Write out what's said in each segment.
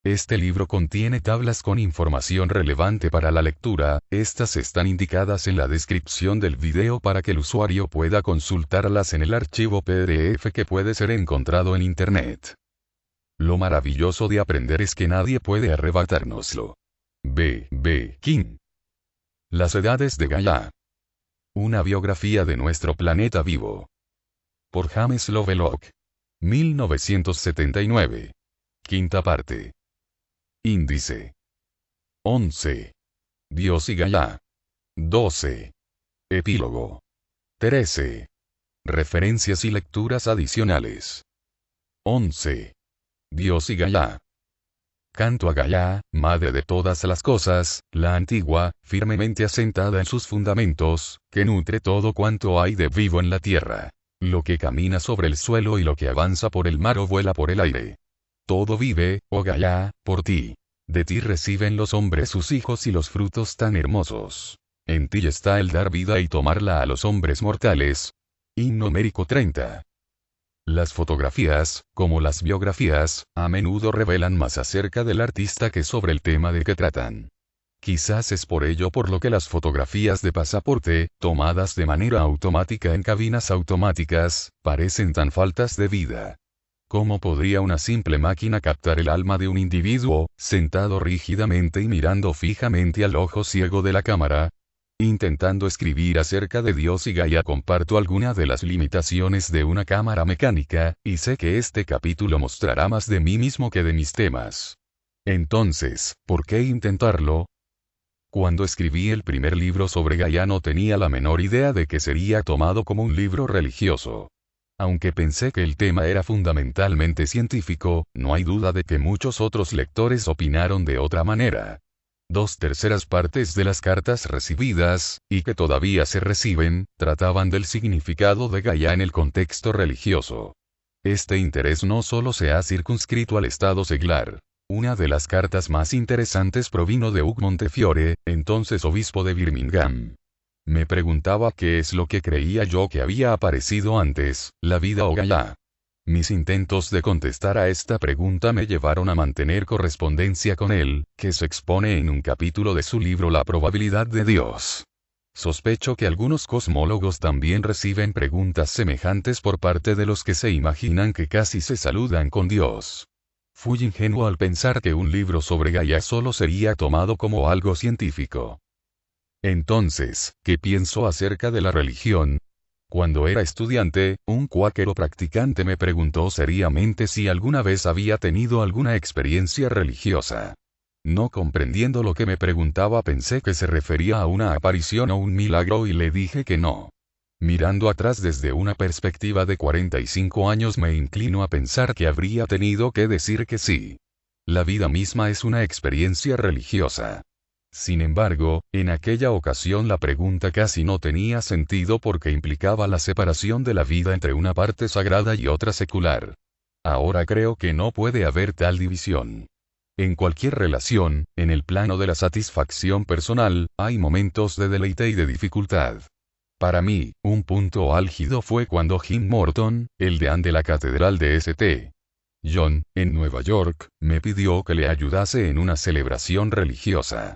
Este libro contiene tablas con información relevante para la lectura, estas están indicadas en la descripción del video para que el usuario pueda consultarlas en el archivo PDF que puede ser encontrado en Internet. Lo maravilloso de aprender es que nadie puede arrebatárnoslo. B. King. Las edades de Gaia. Una biografía de nuestro planeta vivo. Por James Lovelock. 1979. Quinta parte. Índice. 11. Dios y Gaia. 12. Epílogo. 13. Referencias y lecturas adicionales. 11. Dios y Gaia. Canto a Gaia, madre de todas las cosas, la antigua, firmemente asentada en sus fundamentos, que nutre todo cuanto hay de vivo en la tierra. Lo que camina sobre el suelo y lo que avanza por el mar o vuela por el aire. Todo vive, oh Gaia, por ti. De ti reciben los hombres sus hijos y los frutos tan hermosos. En ti está el dar vida y tomarla a los hombres mortales. Himno homérico 30. Las fotografías, como las biografías, a menudo revelan más acerca del artista que sobre el tema de que tratan. Quizás es por ello por lo que las fotografías de pasaporte, tomadas de manera automática en cabinas automáticas, parecen tan faltas de vida. ¿Cómo podría una simple máquina captar el alma de un individuo, sentado rígidamente y mirando fijamente al ojo ciego de la cámara? Intentando escribir acerca de Dios y Gaia comparto algunas de las limitaciones de una cámara mecánica, y sé que este capítulo mostrará más de mí mismo que de mis temas. Entonces, ¿por qué intentarlo? Cuando escribí el primer libro sobre Gaia no tenía la menor idea de que sería tomado como un libro religioso. Aunque pensé que el tema era fundamentalmente científico, no hay duda de que muchos otros lectores opinaron de otra manera. 2/3 partes de las cartas recibidas, y que todavía se reciben, trataban del significado de Gaia en el contexto religioso. Este interés no solo se ha circunscrito al estado seglar. Una de las cartas más interesantes provino de Hugh Montefiore, entonces obispo de Birmingham. Me preguntaba qué es lo que creía yo que había aparecido antes, la vida o Gaia. Mis intentos de contestar a esta pregunta me llevaron a mantener correspondencia con él, que se expone en un capítulo de su libro La probabilidad de Dios. Sospecho que algunos cosmólogos también reciben preguntas semejantes por parte de los que se imaginan que casi se saludan con Dios. Fui ingenuo al pensar que un libro sobre Gaia solo sería tomado como algo científico. Entonces, ¿qué pienso acerca de la religión? Cuando era estudiante, un cuáquero practicante me preguntó seriamente si alguna vez había tenido alguna experiencia religiosa. No comprendiendo lo que me preguntaba pensé que se refería a una aparición o un milagro y le dije que no. Mirando atrás desde una perspectiva de 45 años me inclino a pensar que habría tenido que decir que sí. La vida misma es una experiencia religiosa. Sin embargo, en aquella ocasión la pregunta casi no tenía sentido porque implicaba la separación de la vida entre una parte sagrada y otra secular. Ahora creo que no puede haber tal división. En cualquier relación, en el plano de la satisfacción personal, hay momentos de deleite y de dificultad. Para mí, un punto álgido fue cuando Jim Morton, el deán de la catedral de St. John, en Nueva York, me pidió que le ayudase en una celebración religiosa.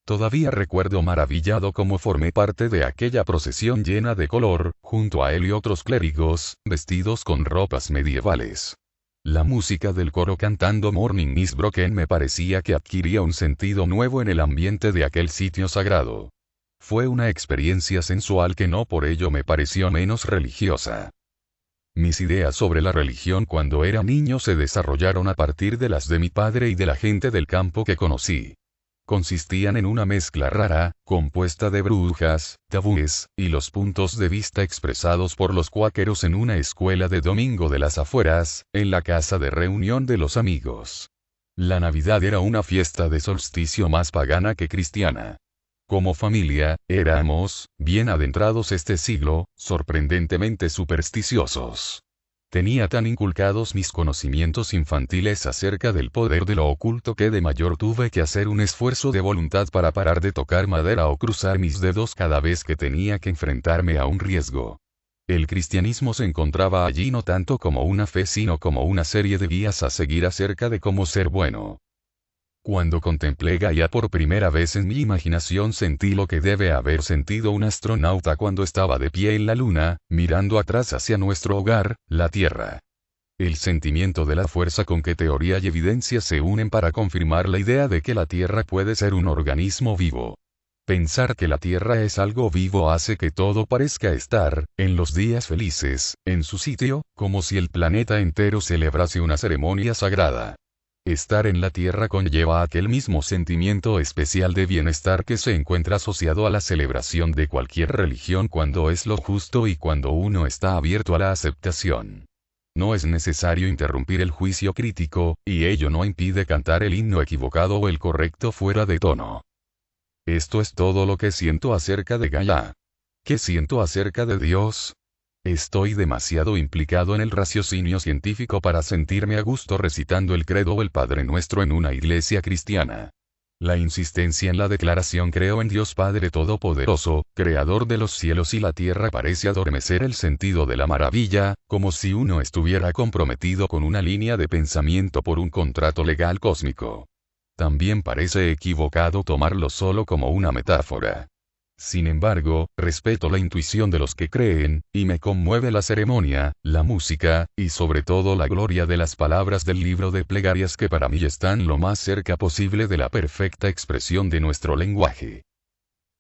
Todavía recuerdo maravillado cómo formé parte de aquella procesión llena de color, junto a él y otros clérigos, vestidos con ropas medievales. La música del coro cantando Morning is Broken me parecía que adquiría un sentido nuevo en el ambiente de aquel sitio sagrado. Fue una experiencia sensual que no por ello me pareció menos religiosa. Mis ideas sobre la religión cuando era niño se desarrollaron a partir de las de mi padre y de la gente del campo que conocí. Consistían en una mezcla rara, compuesta de brujas, tabúes, y los puntos de vista expresados por los cuáqueros en una escuela de domingo de las afueras, en la casa de reunión de los amigos. La Navidad era una fiesta de solsticio más pagana que cristiana. Como familia, éramos, bien adentrados este siglo, sorprendentemente supersticiosos. Tenía tan inculcados mis conocimientos infantiles acerca del poder de lo oculto que de mayor tuve que hacer un esfuerzo de voluntad para parar de tocar madera o cruzar mis dedos cada vez que tenía que enfrentarme a un riesgo. El cristianismo se encontraba allí no tanto como una fe sino como una serie de guías a seguir acerca de cómo ser bueno. Cuando contemplé Gaia por primera vez en mi imaginación sentí lo que debe haber sentido un astronauta cuando estaba de pie en la Luna, mirando atrás hacia nuestro hogar, la Tierra. El sentimiento de la fuerza con que teoría y evidencia se unen para confirmar la idea de que la Tierra puede ser un organismo vivo. Pensar que la Tierra es algo vivo hace que todo parezca estar, en los días felices, en su sitio, como si el planeta entero celebrase una ceremonia sagrada. Estar en la Tierra conlleva aquel mismo sentimiento especial de bienestar que se encuentra asociado a la celebración de cualquier religión cuando es lo justo y cuando uno está abierto a la aceptación. No es necesario interrumpir el juicio crítico, y ello no impide cantar el himno equivocado o el correcto fuera de tono. Esto es todo lo que siento acerca de Gaia. ¿Qué siento acerca de Dios? Estoy demasiado implicado en el raciocinio científico para sentirme a gusto recitando el credo o el Padre Nuestro en una iglesia cristiana. La insistencia en la declaración creo en Dios Padre Todopoderoso, Creador de los cielos y la tierra parece adormecer el sentido de la maravilla, como si uno estuviera comprometido con una línea de pensamiento por un contrato legal cósmico. También parece equivocado tomarlo solo como una metáfora. Sin embargo, respeto la intuición de los que creen, y me conmueve la ceremonia, la música, y sobre todo la gloria de las palabras del libro de plegarias que para mí están lo más cerca posible de la perfecta expresión de nuestro lenguaje.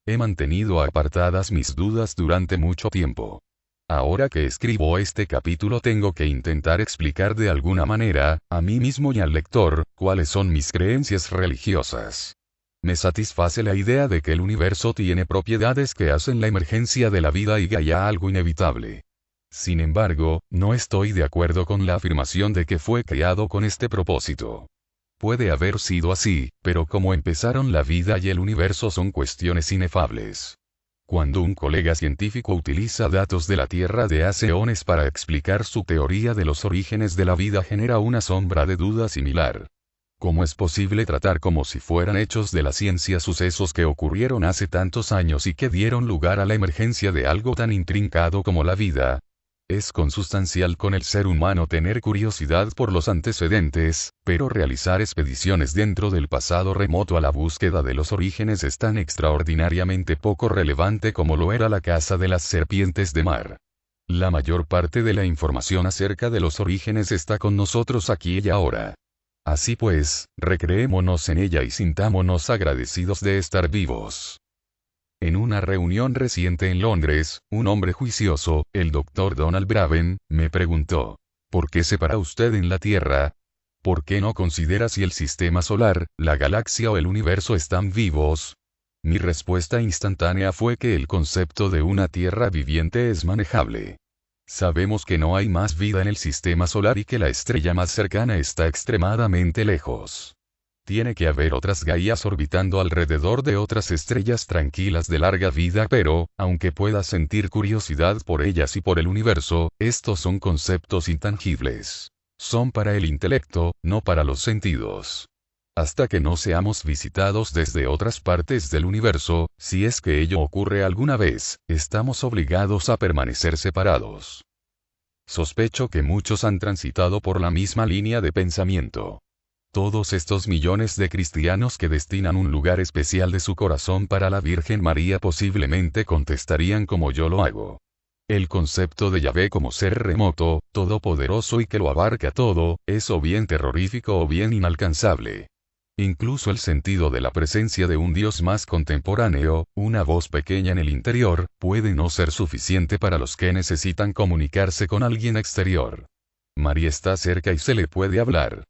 He mantenido apartadas mis dudas durante mucho tiempo. Ahora que escribo este capítulo tengo que intentar explicar de alguna manera, a mí mismo y al lector, cuáles son mis creencias religiosas. Me satisface la idea de que el universo tiene propiedades que hacen la emergencia de la vida y Gaia algo inevitable. Sin embargo, no estoy de acuerdo con la afirmación de que fue creado con este propósito. Puede haber sido así, pero cómo empezaron la vida y el universo son cuestiones inefables. Cuando un colega científico utiliza datos de la Tierra de hace eones para explicar su teoría de los orígenes de la vida genera una sombra de duda similar. ¿Cómo es posible tratar como si fueran hechos de la ciencia sucesos que ocurrieron hace tantos años y que dieron lugar a la emergencia de algo tan intrincado como la vida? Es consustancial con el ser humano tener curiosidad por los antecedentes, pero realizar expediciones dentro del pasado remoto a la búsqueda de los orígenes es tan extraordinariamente poco relevante como lo era la caza de las serpientes de mar. La mayor parte de la información acerca de los orígenes está con nosotros aquí y ahora. Así pues, recreémonos en ella y sintámonos agradecidos de estar vivos. En una reunión reciente en Londres, un hombre juicioso, el Dr. Donald Braven, me preguntó: ¿por qué se para usted en la Tierra? ¿Por qué no considera si el sistema solar, la galaxia o el universo están vivos? Mi respuesta instantánea fue que el concepto de una Tierra viviente es manejable. Sabemos que no hay más vida en el sistema solar y que la estrella más cercana está extremadamente lejos. Tiene que haber otras Gaias orbitando alrededor de otras estrellas tranquilas de larga vida, pero, aunque pueda sentir curiosidad por ellas y por el universo, estos son conceptos intangibles. Son para el intelecto, no para los sentidos. Hasta que no seamos visitados desde otras partes del universo, si es que ello ocurre alguna vez, estamos obligados a permanecer separados. Sospecho que muchos han transitado por la misma línea de pensamiento. Todos estos millones de cristianos que destinan un lugar especial de su corazón para la Virgen María posiblemente contestarían como yo lo hago. El concepto de Yahvé como ser remoto, todopoderoso y que lo abarca todo, es o bien terrorífico o bien inalcanzable. Incluso el sentido de la presencia de un Dios más contemporáneo, una voz pequeña en el interior, puede no ser suficiente para los que necesitan comunicarse con alguien exterior. María está cerca y se le puede hablar.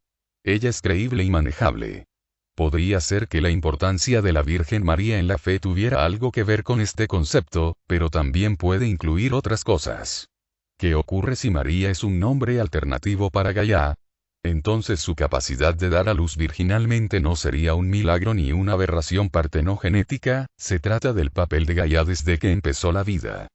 Ella es creíble y manejable. Podría ser que la importancia de la Virgen María en la fe tuviera algo que ver con este concepto, pero también puede incluir otras cosas. ¿Qué ocurre si María es un nombre alternativo para Gaia? Entonces su capacidad de dar a luz virginalmente no sería un milagro ni una aberración partenogenética, se trata del papel de Gaia desde que empezó la vida.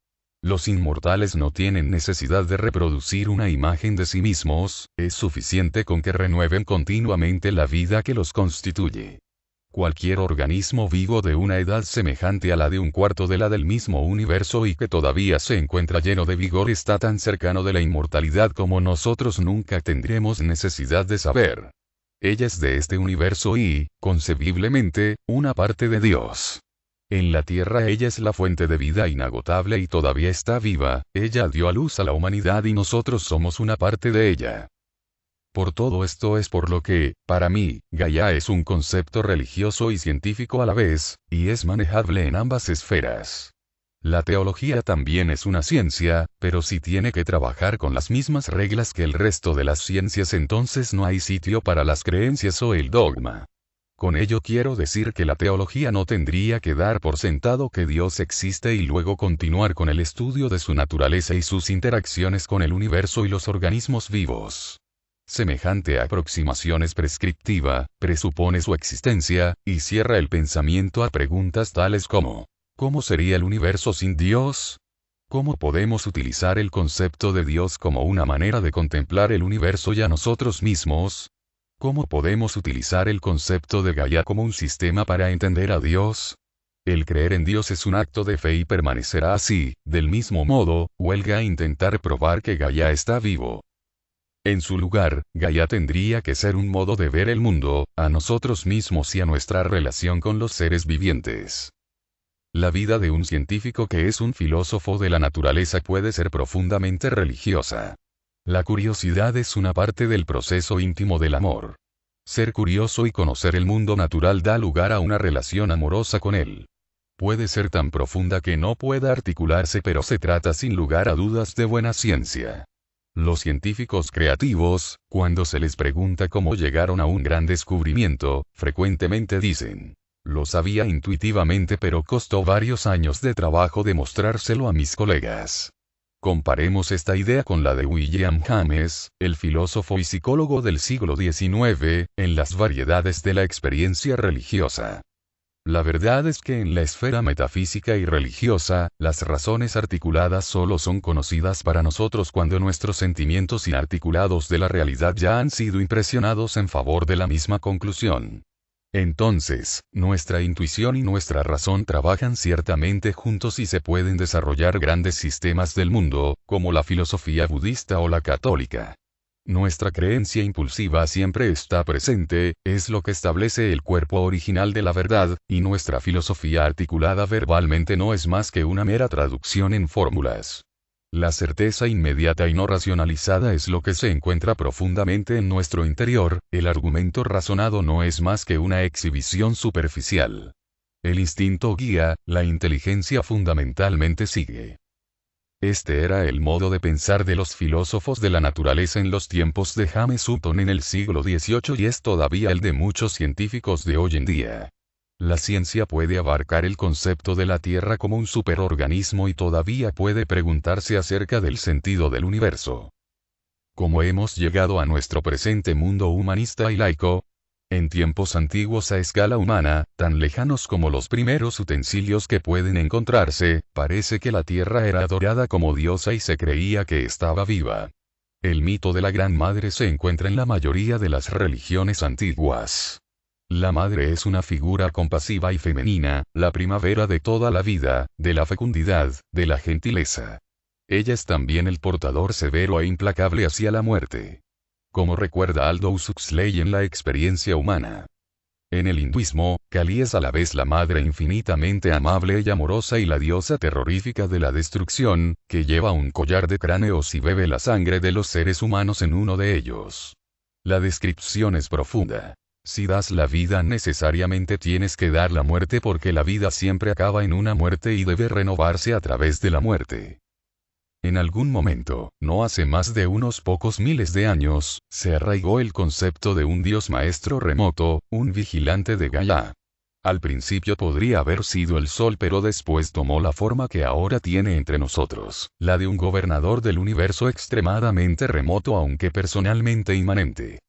Los inmortales no tienen necesidad de reproducir una imagen de sí mismos, es suficiente con que renueven continuamente la vida que los constituye. Cualquier organismo vivo de una edad semejante a la de un cuarto de la del mismo universo y que todavía se encuentra lleno de vigor está tan cercano de la inmortalidad como nosotros nunca tendremos necesidad de saber. Ella es de este universo y, concebiblemente, una parte de Dios. En la tierra ella es la fuente de vida inagotable y todavía está viva, ella dio a luz a la humanidad y nosotros somos una parte de ella. Por todo esto es por lo que, para mí, Gaia es un concepto religioso y científico a la vez, y es manejable en ambas esferas. La teología también es una ciencia, pero si tiene que trabajar con las mismas reglas que el resto de las ciencias, entonces no hay sitio para las creencias o el dogma. Con ello quiero decir que la teología no tendría que dar por sentado que Dios existe y luego continuar con el estudio de su naturaleza y sus interacciones con el universo y los organismos vivos. Semejante aproximación es prescriptiva, presupone su existencia, y cierra el pensamiento a preguntas tales como: ¿cómo sería el universo sin Dios? ¿Cómo podemos utilizar el concepto de Dios como una manera de contemplar el universo y a nosotros mismos? ¿Cómo podemos utilizar el concepto de Gaia como un sistema para entender a Dios? El creer en Dios es un acto de fe y permanecerá así. Del mismo modo, huelga intentar probar que Gaia está vivo. En su lugar, Gaia tendría que ser un modo de ver el mundo, a nosotros mismos y a nuestra relación con los seres vivientes. La vida de un científico que es un filósofo de la naturaleza puede ser profundamente religiosa. La curiosidad es una parte del proceso íntimo del amor. Ser curioso y conocer el mundo natural da lugar a una relación amorosa con él. Puede ser tan profunda que no pueda articularse, pero se trata sin lugar a dudas de buena ciencia. Los científicos creativos, cuando se les pregunta cómo llegaron a un gran descubrimiento, frecuentemente dicen: lo sabía intuitivamente, pero costó varios años de trabajo demostrárselo a mis colegas. Comparemos esta idea con la de William James, el filósofo y psicólogo del siglo XIX, en las variedades de la experiencia religiosa. La verdad es que en la esfera metafísica y religiosa, las razones articuladas solo son conocidas para nosotros cuando nuestros sentimientos inarticulados de la realidad ya han sido impresionados en favor de la misma conclusión. Entonces, nuestra intuición y nuestra razón trabajan ciertamente juntos y se pueden desarrollar grandes sistemas del mundo, como la filosofía budista o la católica. Nuestra creencia impulsiva siempre está presente, es lo que establece el cuerpo original de la verdad, y nuestra filosofía articulada verbalmente no es más que una mera traducción en fórmulas. La certeza inmediata y no racionalizada es lo que se encuentra profundamente en nuestro interior, el argumento razonado no es más que una exhibición superficial. El instinto guía, la inteligencia fundamentalmente sigue. Este era el modo de pensar de los filósofos de la naturaleza en los tiempos de James Hutton en el siglo XVIII y es todavía el de muchos científicos de hoy en día. La ciencia puede abarcar el concepto de la Tierra como un superorganismo y todavía puede preguntarse acerca del sentido del universo. ¿Cómo hemos llegado a nuestro presente mundo humanista y laico? En tiempos antiguos a escala humana, tan lejanos como los primeros utensilios que pueden encontrarse, parece que la Tierra era adorada como diosa y se creía que estaba viva. El mito de la Gran Madre se encuentra en la mayoría de las religiones antiguas. La madre es una figura compasiva y femenina, la primavera de toda la vida, de la fecundidad, de la gentileza. Ella es también el portador severo e implacable hacia la muerte. Como recuerda Aldous Huxley en La experiencia humana. En el hinduismo, Kali es a la vez la madre infinitamente amable y amorosa y la diosa terrorífica de la destrucción, que lleva un collar de cráneos y bebe la sangre de los seres humanos en uno de ellos. La descripción es profunda. Si das la vida necesariamente tienes que dar la muerte porque la vida siempre acaba en una muerte y debe renovarse a través de la muerte. En algún momento, no hace más de unos pocos miles de años, se arraigó el concepto de un dios maestro remoto, un vigilante de Gaia. Al principio podría haber sido el sol, pero después tomó la forma que ahora tiene entre nosotros, la de un gobernador del universo extremadamente remoto aunque personalmente inmanente.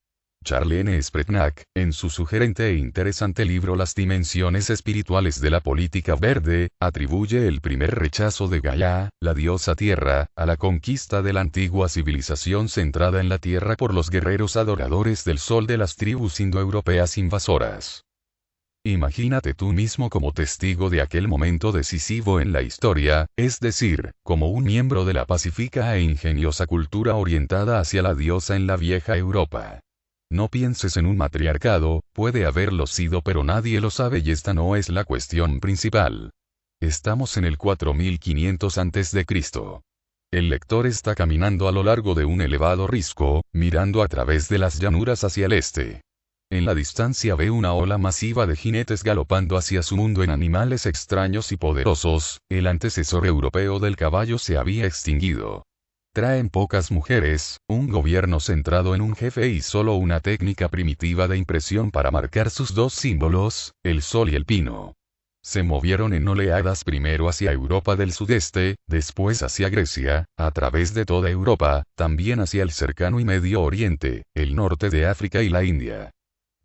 Charles N. Spretnak, en su sugerente e interesante libro Las dimensiones espirituales de la política verde, atribuye el primer rechazo de Gaia, la diosa tierra, a la conquista de la antigua civilización centrada en la tierra por los guerreros adoradores del sol de las tribus indoeuropeas invasoras. Imagínate tú mismo como testigo de aquel momento decisivo en la historia, es decir, como un miembro de la pacífica e ingeniosa cultura orientada hacia la diosa en la vieja Europa. No pienses en un matriarcado, puede haberlo sido pero nadie lo sabe y esta no es la cuestión principal. Estamos en el 4500 a.C. El lector está caminando a lo largo de un elevado risco, mirando a través de las llanuras hacia el este. En la distancia ve una ola masiva de jinetes galopando hacia su mundo en animales extraños y poderosos, el antecesor europeo del caballo se había extinguido. Traen pocas mujeres, un gobierno centrado en un jefe y solo una técnica primitiva de impresión para marcar sus dos símbolos, el sol y el pino. Se movieron en oleadas primero hacia Europa del sudeste, después hacia Grecia, a través de toda Europa, también hacia el cercano y Medio Oriente, el norte de África y la India.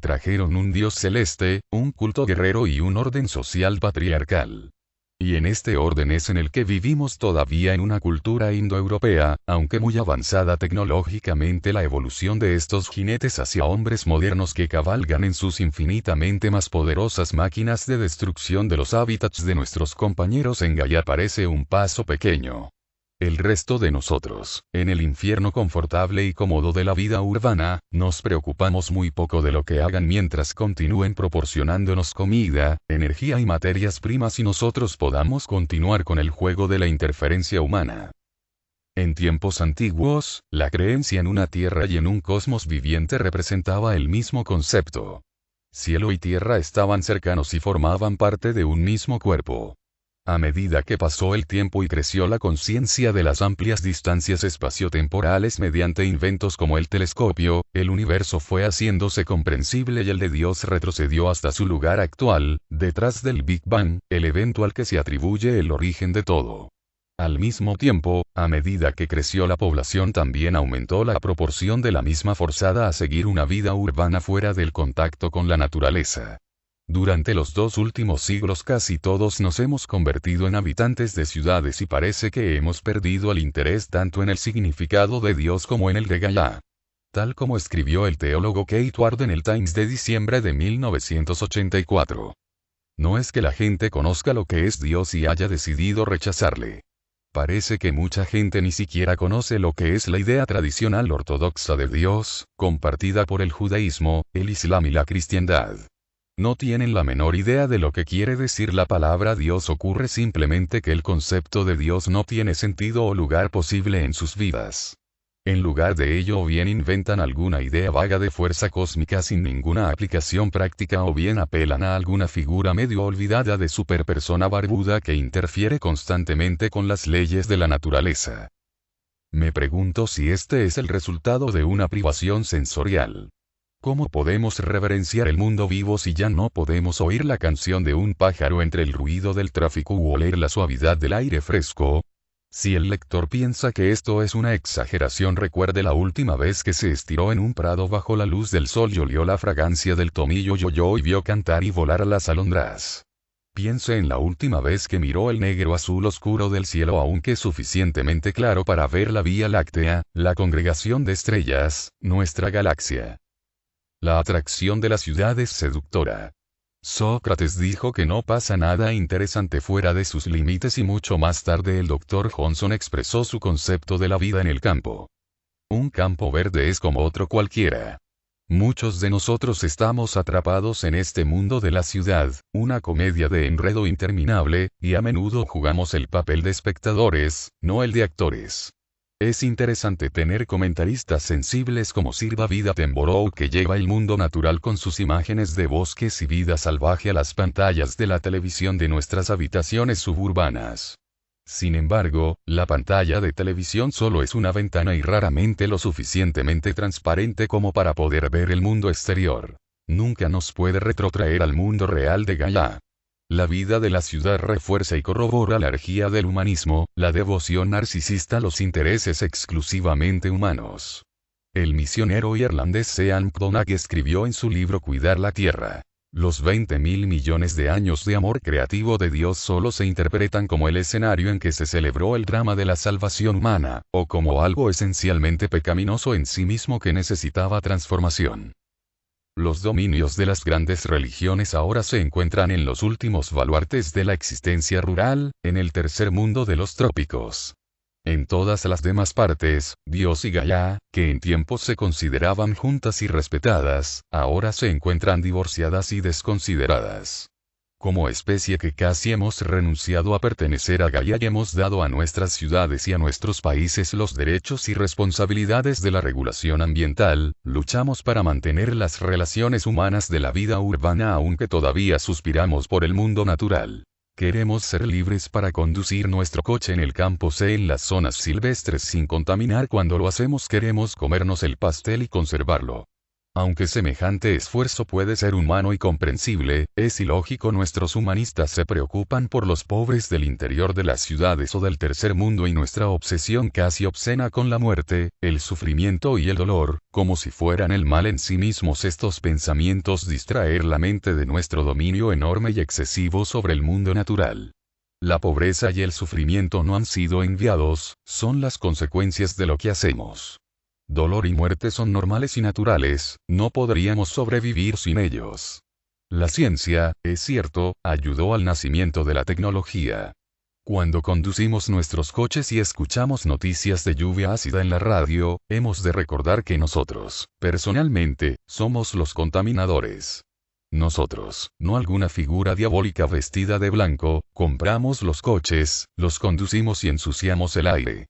Trajeron un dios celeste, un culto guerrero y un orden social patriarcal. Y en este orden es en el que vivimos todavía en una cultura indoeuropea, aunque muy avanzada tecnológicamente la evolución de estos jinetes hacia hombres modernos que cabalgan en sus infinitamente más poderosas máquinas de destrucción de los hábitats de nuestros compañeros en Gaia parece un paso pequeño. El resto de nosotros, en el infierno confortable y cómodo de la vida urbana, nos preocupamos muy poco de lo que hagan mientras continúen proporcionándonos comida, energía y materias primas y nosotros podamos continuar con el juego de la interferencia humana. En tiempos antiguos, la creencia en una tierra y en un cosmos viviente representaba el mismo concepto. Cielo y tierra estaban cercanos y formaban parte de un mismo cuerpo. A medida que pasó el tiempo y creció la conciencia de las amplias distancias espaciotemporales mediante inventos como el telescopio, el universo fue haciéndose comprensible y el de Dios retrocedió hasta su lugar actual, detrás del Big Bang, el evento al que se atribuye el origen de todo. Al mismo tiempo, a medida que creció la población también aumentó la proporción de la misma forzada a seguir una vida urbana fuera del contacto con la naturaleza. Durante los 2 últimos siglos casi todos nos hemos convertido en habitantes de ciudades y parece que hemos perdido el interés tanto en el significado de Dios como en el de Gaia. Tal como escribió el teólogo Kate Ward en el Times de diciembre de 1984. No es que la gente conozca lo que es Dios y haya decidido rechazarle. Parece que mucha gente ni siquiera conoce lo que es la idea tradicional ortodoxa de Dios, compartida por el judaísmo, el islam y la cristiandad. No tienen la menor idea de lo que quiere decir la palabra Dios. Ocurre simplemente que el concepto de Dios no tiene sentido o lugar posible en sus vidas. En lugar de ello o bien inventan alguna idea vaga de fuerza cósmica sin ninguna aplicación práctica o bien apelan a alguna figura medio olvidada de superpersona barbuda que interfiere constantemente con las leyes de la naturaleza. Me pregunto si este es el resultado de una privación sensorial. ¿Cómo podemos reverenciar el mundo vivo si ya no podemos oír la canción de un pájaro entre el ruido del tráfico u oler la suavidad del aire fresco? Si el lector piensa que esto es una exageración, recuerde la última vez que se estiró en un prado bajo la luz del sol y olió la fragancia del tomillo yoyo y vio cantar y volar a las alondras. Piense en la última vez que miró el negro azul oscuro del cielo, aunque suficientemente claro para ver la Vía Láctea, la congregación de estrellas, nuestra galaxia. La atracción de la ciudad es seductora. Sócrates dijo que no pasa nada interesante fuera de sus límites y mucho más tarde el Dr. Johnson expresó su concepto de la vida en el campo. Un campo verde es como otro cualquiera. Muchos de nosotros estamos atrapados en este mundo de la ciudad, una comedia de enredo interminable, y a menudo jugamos el papel de espectadores, no el de actores. Es interesante tener comentaristas sensibles como Sir David Attenborough, que lleva el mundo natural con sus imágenes de bosques y vida salvaje a las pantallas de la televisión de nuestras habitaciones suburbanas. Sin embargo, la pantalla de televisión solo es una ventana y raramente lo suficientemente transparente como para poder ver el mundo exterior. Nunca nos puede retrotraer al mundo real de Gaia. La vida de la ciudad refuerza y corrobora la herejía del humanismo, la devoción narcisista a los intereses exclusivamente humanos. El misionero irlandés Sean McDonagh escribió en su libro Cuidar la Tierra: los 20.000 millones de años de amor creativo de Dios solo se interpretan como el escenario en que se celebró el drama de la salvación humana, o como algo esencialmente pecaminoso en sí mismo que necesitaba transformación. Los dominios de las grandes religiones ahora se encuentran en los últimos baluartes de la existencia rural, en el tercer mundo de los trópicos. En todas las demás partes, Dios y Gaia, que en tiempos se consideraban juntas y respetadas, ahora se encuentran divorciadas y desconsideradas. Como especie que casi hemos renunciado a pertenecer a Gaia y hemos dado a nuestras ciudades y a nuestros países los derechos y responsabilidades de la regulación ambiental, luchamos para mantener las relaciones humanas de la vida urbana aunque todavía suspiramos por el mundo natural. Queremos ser libres para conducir nuestro coche en el campo C en las zonas silvestres sin contaminar. Cuando lo hacemos queremos comernos el pastel y conservarlo. Aunque semejante esfuerzo puede ser humano y comprensible, es ilógico. Nuestros humanistas se preocupan por los pobres del interior de las ciudades o del tercer mundo y nuestra obsesión casi obscena con la muerte, el sufrimiento y el dolor, como si fueran el mal en sí mismos. Estos pensamientos distraer la mente de nuestro dominio enorme y excesivo sobre el mundo natural. La pobreza y el sufrimiento no han sido enviados, son las consecuencias de lo que hacemos. Dolor y muerte son normales y naturales, no podríamos sobrevivir sin ellos. La ciencia, es cierto, ayudó al nacimiento de la tecnología. Cuando conducimos nuestros coches y escuchamos noticias de lluvia ácida en la radio, hemos de recordar que nosotros, personalmente, somos los contaminadores. Nosotros, no alguna figura diabólica vestida de blanco, compramos los coches, los conducimos y ensuciamos el aire.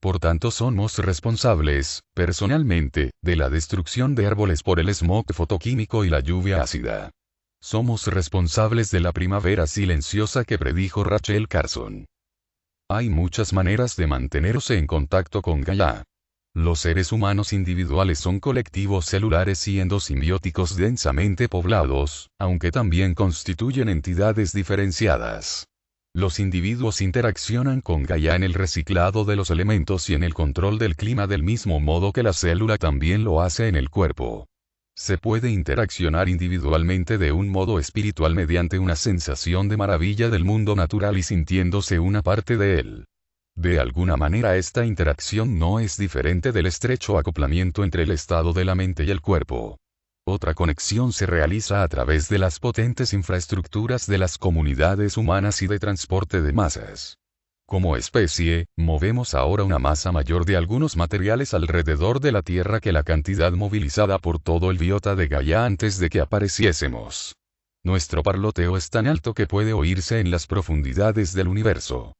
Por tanto somos responsables, personalmente, de la destrucción de árboles por el smog fotoquímico y la lluvia ácida. Somos responsables de la primavera silenciosa que predijo Rachel Carson. Hay muchas maneras de mantenerse en contacto con Gaia. Los seres humanos individuales son colectivos celulares y endosimbióticos densamente poblados, aunque también constituyen entidades diferenciadas. Los individuos interaccionan con Gaia en el reciclado de los elementos y en el control del clima del mismo modo que la célula también lo hace en el cuerpo. Se puede interaccionar individualmente de un modo espiritual mediante una sensación de maravilla del mundo natural y sintiéndose una parte de él. De alguna manera esta interacción no es diferente del estrecho acoplamiento entre el estado de la mente y el cuerpo. Otra conexión se realiza a través de las potentes infraestructuras de las comunidades humanas y de transporte de masas. Como especie, movemos ahora una masa mayor de algunos materiales alrededor de la Tierra que la cantidad movilizada por todo el biota de Gaia antes de que apareciésemos. Nuestro parloteo es tan alto que puede oírse en las profundidades del universo.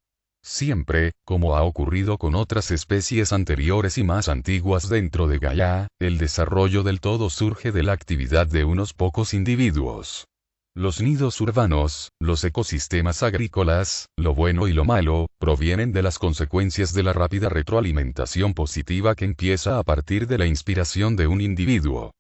Siempre, como ha ocurrido con otras especies anteriores y más antiguas dentro de Gaia, el desarrollo del todo surge de la actividad de unos pocos individuos. Los nidos urbanos, los ecosistemas agrícolas, lo bueno y lo malo, provienen de las consecuencias de la rápida retroalimentación positiva que empieza a partir de la inspiración de un individuo.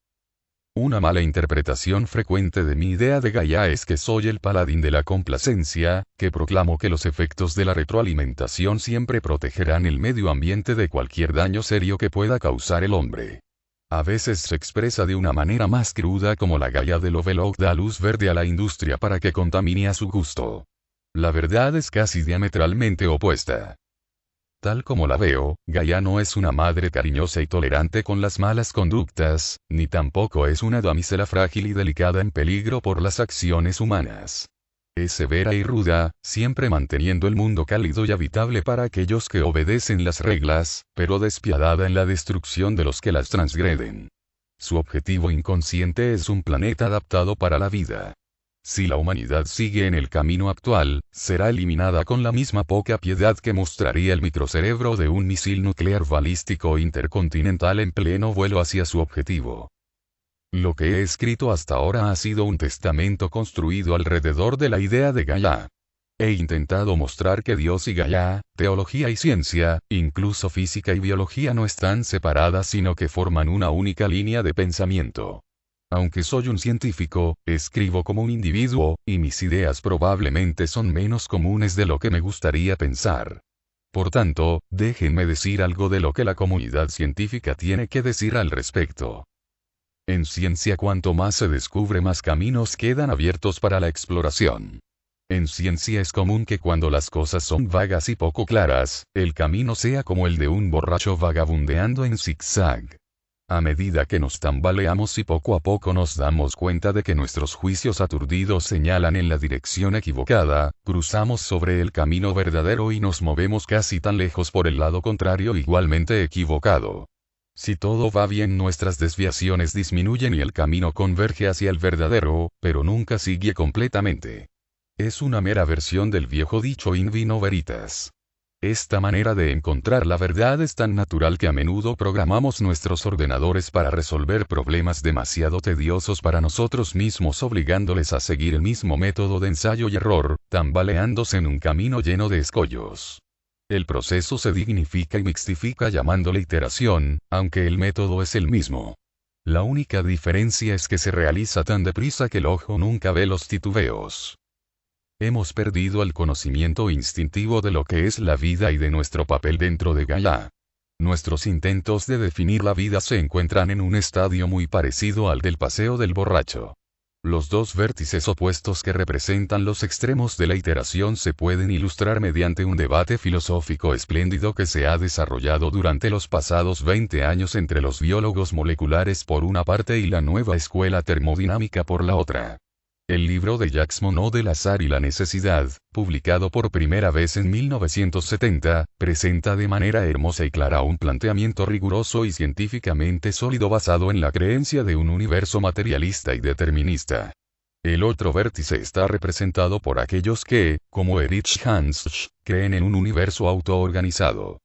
Una mala interpretación frecuente de mi idea de Gaia es que soy el paladín de la complacencia, que proclamo que los efectos de la retroalimentación siempre protegerán el medio ambiente de cualquier daño serio que pueda causar el hombre. A veces se expresa de una manera más cruda como la Gaia del Overlock da luz verde a la industria para que contamine a su gusto. La verdad es casi diametralmente opuesta. Tal como la veo, Gaia no es una madre cariñosa y tolerante con las malas conductas, ni tampoco es una damisela frágil y delicada en peligro por las acciones humanas. Es severa y ruda, siempre manteniendo el mundo cálido y habitable para aquellos que obedecen las reglas, pero despiadada en la destrucción de los que las transgreden. Su objetivo inconsciente es un planeta adaptado para la vida. Si la humanidad sigue en el camino actual, será eliminada con la misma poca piedad que mostraría el microcerebro de un misil nuclear balístico intercontinental en pleno vuelo hacia su objetivo. Lo que he escrito hasta ahora ha sido un testamento construido alrededor de la idea de Gaia. He intentado mostrar que Dios y Gaia, teología y ciencia, incluso física y biología no están separadas sino que forman una única línea de pensamiento. Aunque soy un científico, escribo como un individuo, y mis ideas probablemente son menos comunes de lo que me gustaría pensar. Por tanto, déjenme decir algo de lo que la comunidad científica tiene que decir al respecto. En ciencia cuanto más se descubre más caminos quedan abiertos para la exploración. En ciencia es común que cuando las cosas son vagas y poco claras, el camino sea como el de un borracho vagabundeando en zigzag. A medida que nos tambaleamos y poco a poco nos damos cuenta de que nuestros juicios aturdidos señalan en la dirección equivocada, cruzamos sobre el camino verdadero y nos movemos casi tan lejos por el lado contrario igualmente equivocado. Si todo va bien, nuestras desviaciones disminuyen y el camino converge hacia el verdadero, pero nunca sigue completamente. Es una mera versión del viejo dicho in vino veritas. Esta manera de encontrar la verdad es tan natural que a menudo programamos nuestros ordenadores para resolver problemas demasiado tediosos para nosotros mismos, obligándoles a seguir el mismo método de ensayo y error, tambaleándose en un camino lleno de escollos. El proceso se dignifica y mixtifica llamándole iteración, aunque el método es el mismo. La única diferencia es que se realiza tan deprisa que el ojo nunca ve los titubeos. Hemos perdido el conocimiento instintivo de lo que es la vida y de nuestro papel dentro de Gaia. Nuestros intentos de definir la vida se encuentran en un estadio muy parecido al del paseo del borracho. Los dos vértices opuestos que representan los extremos de la iteración se pueden ilustrar mediante un debate filosófico espléndido que se ha desarrollado durante los pasados 20 años entre los biólogos moleculares por una parte y la nueva escuela termodinámica por la otra. El libro de Jacques Monod del azar y la necesidad, publicado por primera vez en 1970, presenta de manera hermosa y clara un planteamiento riguroso y científicamente sólido basado en la creencia de un universo materialista y determinista. El otro vértice está representado por aquellos que, como Erich Hans, creen en un universo autoorganizado.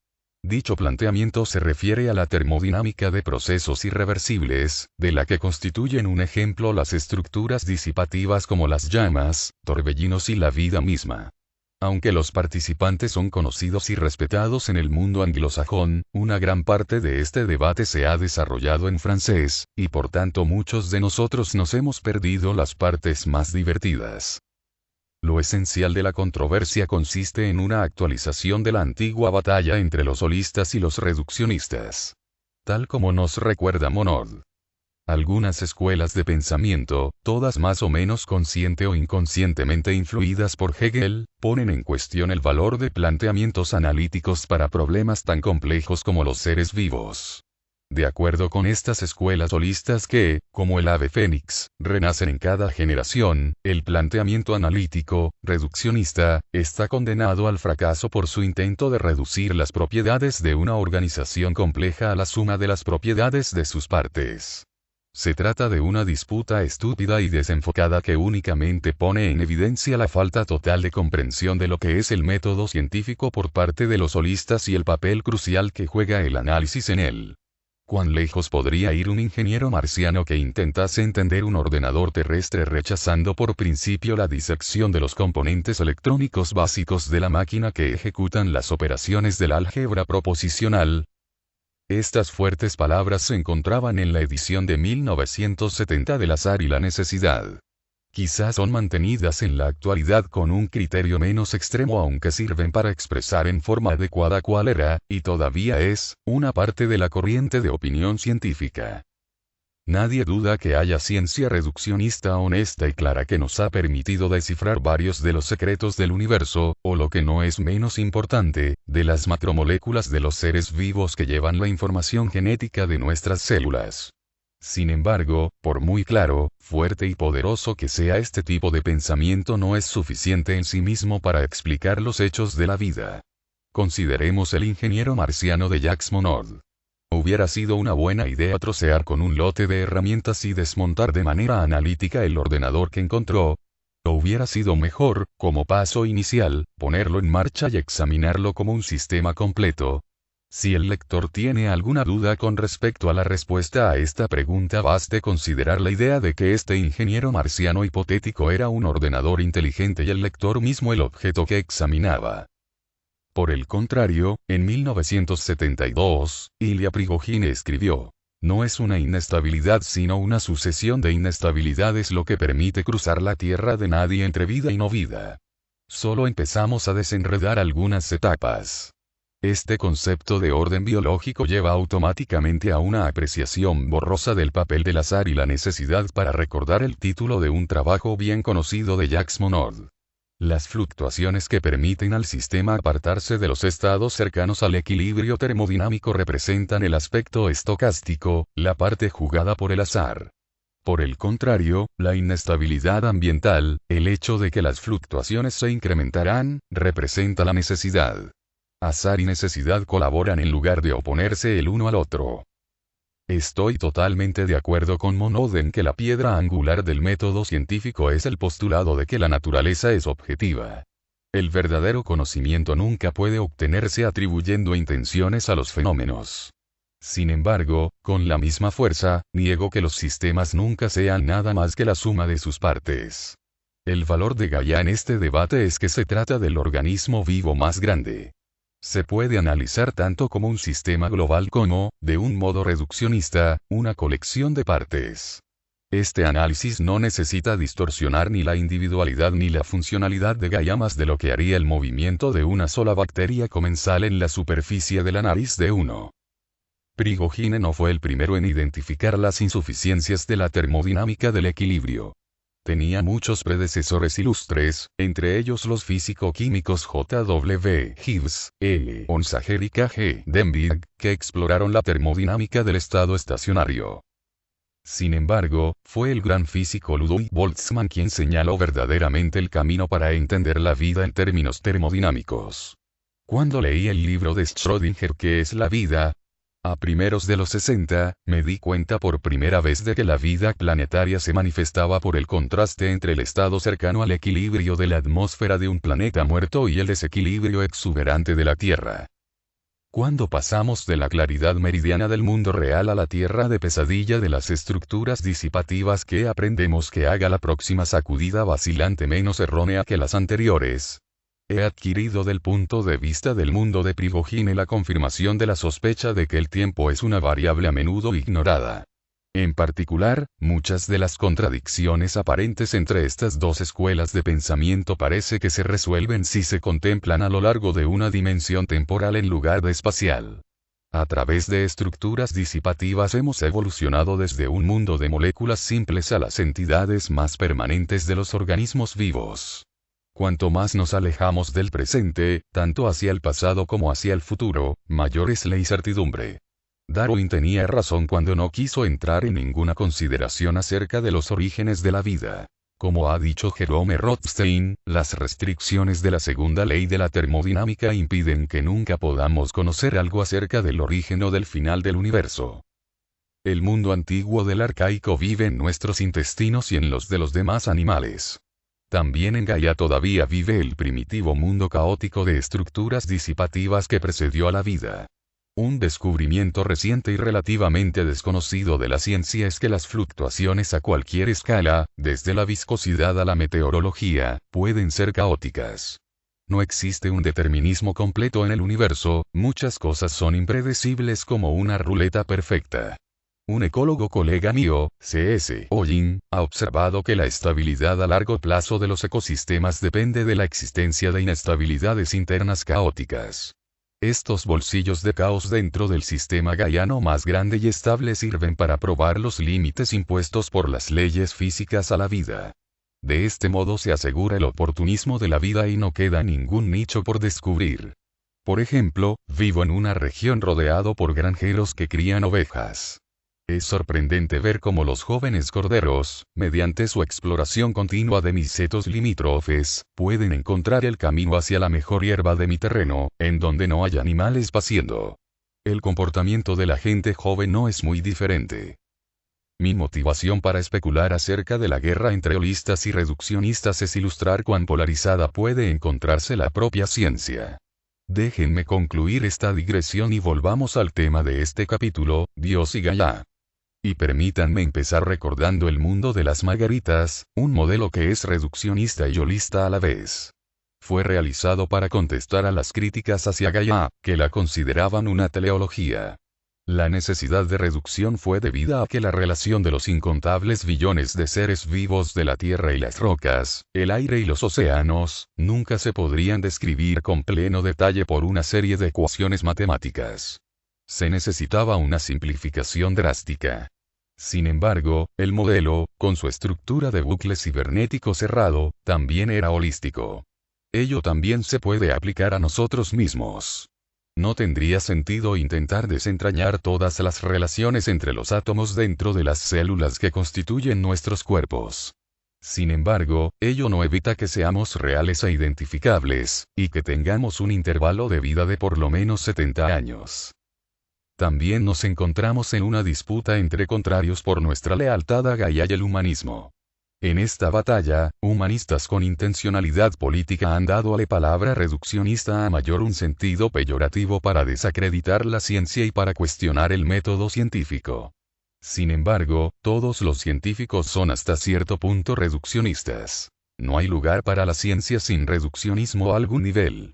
Dicho planteamiento se refiere a la termodinámica de procesos irreversibles, de la que constituyen un ejemplo las estructuras disipativas como las llamas, torbellinos y la vida misma. Aunque los participantes son conocidos y respetados en el mundo anglosajón, una gran parte de este debate se ha desarrollado en francés, y por tanto muchos de nosotros nos hemos perdido las partes más divertidas. Lo esencial de la controversia consiste en una actualización de la antigua batalla entre los holistas y los reduccionistas. Tal como nos recuerda Monod. Algunas escuelas de pensamiento, todas más o menos consciente o inconscientemente influidas por Hegel, ponen en cuestión el valor de planteamientos analíticos para problemas tan complejos como los seres vivos. De acuerdo con estas escuelas holistas que, como el ave fénix, renacen en cada generación, el planteamiento analítico, reduccionista, está condenado al fracaso por su intento de reducir las propiedades de una organización compleja a la suma de las propiedades de sus partes. Se trata de una disputa estúpida y desenfocada que únicamente pone en evidencia la falta total de comprensión de lo que es el método científico por parte de los holistas y el papel crucial que juega el análisis en él. ¿Cuán lejos podría ir un ingeniero marciano que intentase entender un ordenador terrestre rechazando por principio la disección de los componentes electrónicos básicos de la máquina que ejecutan las operaciones del álgebra proposicional? Estas fuertes palabras se encontraban en la edición de 1970 del azar y la necesidad. Quizás son mantenidas en la actualidad con un criterio menos extremo, aunque sirven para expresar en forma adecuada cuál era, y todavía es, una parte de la corriente de opinión científica. Nadie duda que haya ciencia reduccionista honesta y clara que nos ha permitido descifrar varios de los secretos del universo, o lo que no es menos importante, de las macromoléculas de los seres vivos que llevan la información genética de nuestras células. Sin embargo, por muy claro, fuerte y poderoso que sea este tipo de pensamiento, no es suficiente en sí mismo para explicar los hechos de la vida. Consideremos el ingeniero marciano de Jacques Monod. Hubiera sido una buena idea trocear con un lote de herramientas y desmontar de manera analítica el ordenador que encontró. O hubiera sido mejor, como paso inicial, ponerlo en marcha y examinarlo como un sistema completo. Si el lector tiene alguna duda con respecto a la respuesta a esta pregunta, baste considerar la idea de que este ingeniero marciano hipotético era un ordenador inteligente y el lector mismo el objeto que examinaba. Por el contrario, en 1972, Ilya Prigogine escribió: "No es una inestabilidad sino una sucesión de inestabilidades lo que permite cruzar la tierra de nadie entre vida y no vida. Solo empezamos a desenredar algunas etapas". Este concepto de orden biológico lleva automáticamente a una apreciación borrosa del papel del azar y la necesidad para recordar el título de un trabajo bien conocido de Jacques Monod. Las fluctuaciones que permiten al sistema apartarse de los estados cercanos al equilibrio termodinámico representan el aspecto estocástico, la parte jugada por el azar. Por el contrario, la inestabilidad ambiental, el hecho de que las fluctuaciones se incrementarán, representa la necesidad. Azar y necesidad colaboran en lugar de oponerse el uno al otro. Estoy totalmente de acuerdo con Monod en que la piedra angular del método científico es el postulado de que la naturaleza es objetiva. El verdadero conocimiento nunca puede obtenerse atribuyendo intenciones a los fenómenos. Sin embargo, con la misma fuerza, niego que los sistemas nunca sean nada más que la suma de sus partes. El valor de Gaia en este debate es que se trata del organismo vivo más grande. Se puede analizar tanto como un sistema global como, de un modo reduccionista, una colección de partes. Este análisis no necesita distorsionar ni la individualidad ni la funcionalidad de Gaia más de lo que haría el movimiento de una sola bacteria comensal en la superficie de la nariz de uno. Prigogine no fue el primero en identificar las insuficiencias de la termodinámica del equilibrio. Tenía muchos predecesores ilustres, entre ellos los físico-químicos J. W. Gibbs, L. Onsager y K. G. Denbigh, que exploraron la termodinámica del estado estacionario. Sin embargo, fue el gran físico Ludwig Boltzmann quien señaló verdaderamente el camino para entender la vida en términos termodinámicos. Cuando leí el libro de Schrödinger ¿Qué es la vida?, a primeros de los 60, me di cuenta por primera vez de que la vida planetaria se manifestaba por el contraste entre el estado cercano al equilibrio de la atmósfera de un planeta muerto y el desequilibrio exuberante de la Tierra. Cuando pasamos de la claridad meridiana del mundo real a la tierra de pesadilla de las estructuras disipativas, ¿qué aprendemos que haga la próxima sacudida vacilante menos errónea que las anteriores? He adquirido del punto de vista del mundo de Prigogine la confirmación de la sospecha de que el tiempo es una variable a menudo ignorada. En particular, muchas de las contradicciones aparentes entre estas dos escuelas de pensamiento parece que se resuelven si se contemplan a lo largo de una dimensión temporal en lugar de espacial. A través de estructuras disipativas hemos evolucionado desde un mundo de moléculas simples a las entidades más permanentes de los organismos vivos. Cuanto más nos alejamos del presente, tanto hacia el pasado como hacia el futuro, mayor es la incertidumbre. Darwin tenía razón cuando no quiso entrar en ninguna consideración acerca de los orígenes de la vida. Como ha dicho Jerome Rothstein, las restricciones de la segunda ley de la termodinámica impiden que nunca podamos conocer algo acerca del origen o del final del universo. El mundo antiguo del arcaico vive en nuestros intestinos y en los de los demás animales. También en Gaia todavía vive el primitivo mundo caótico de estructuras disipativas que precedió a la vida. Un descubrimiento reciente y relativamente desconocido de la ciencia es que las fluctuaciones a cualquier escala, desde la viscosidad a la meteorología, pueden ser caóticas. No existe un determinismo completo en el universo, muchas cosas son impredecibles como una ruleta perfecta. Un ecólogo colega mío, C.S. Hollin, ha observado que la estabilidad a largo plazo de los ecosistemas depende de la existencia de inestabilidades internas caóticas. Estos bolsillos de caos dentro del sistema gaiano más grande y estable sirven para probar los límites impuestos por las leyes físicas a la vida. De este modo se asegura el oportunismo de la vida y no queda ningún nicho por descubrir. Por ejemplo, vivo en una región rodeado por granjeros que crían ovejas. Es sorprendente ver cómo los jóvenes corderos, mediante su exploración continua de mis setos limítrofes, pueden encontrar el camino hacia la mejor hierba de mi terreno, en donde no hay animales paciendo. El comportamiento de la gente joven no es muy diferente. Mi motivación para especular acerca de la guerra entre holistas y reduccionistas es ilustrar cuán polarizada puede encontrarse la propia ciencia. Déjenme concluir esta digresión y volvamos al tema de este capítulo, Dios y Gaia. Y permítanme empezar recordando el mundo de las margaritas, un modelo que es reduccionista y holista a la vez. Fue realizado para contestar a las críticas hacia Gaia, que la consideraban una teleología. La necesidad de reducción fue debida a que la relación de los incontables billones de seres vivos de la Tierra y las rocas, el aire y los océanos, nunca se podrían describir con pleno detalle por una serie de ecuaciones matemáticas. Se necesitaba una simplificación drástica. Sin embargo, el modelo, con su estructura de bucle cibernético cerrado, también era holístico. Ello también se puede aplicar a nosotros mismos. No tendría sentido intentar desentrañar todas las relaciones entre los átomos dentro de las células que constituyen nuestros cuerpos. Sin embargo, ello no evita que seamos reales e identificables, y que tengamos un intervalo de vida de por lo menos 70 años. También nos encontramos en una disputa entre contrarios por nuestra lealtad a Gaia y el humanismo. En esta batalla, humanistas con intencionalidad política han dado a la palabra reduccionista a mayor un sentido peyorativo para desacreditar la ciencia y para cuestionar el método científico. Sin embargo, todos los científicos son hasta cierto punto reduccionistas. No hay lugar para la ciencia sin reduccionismo a algún nivel.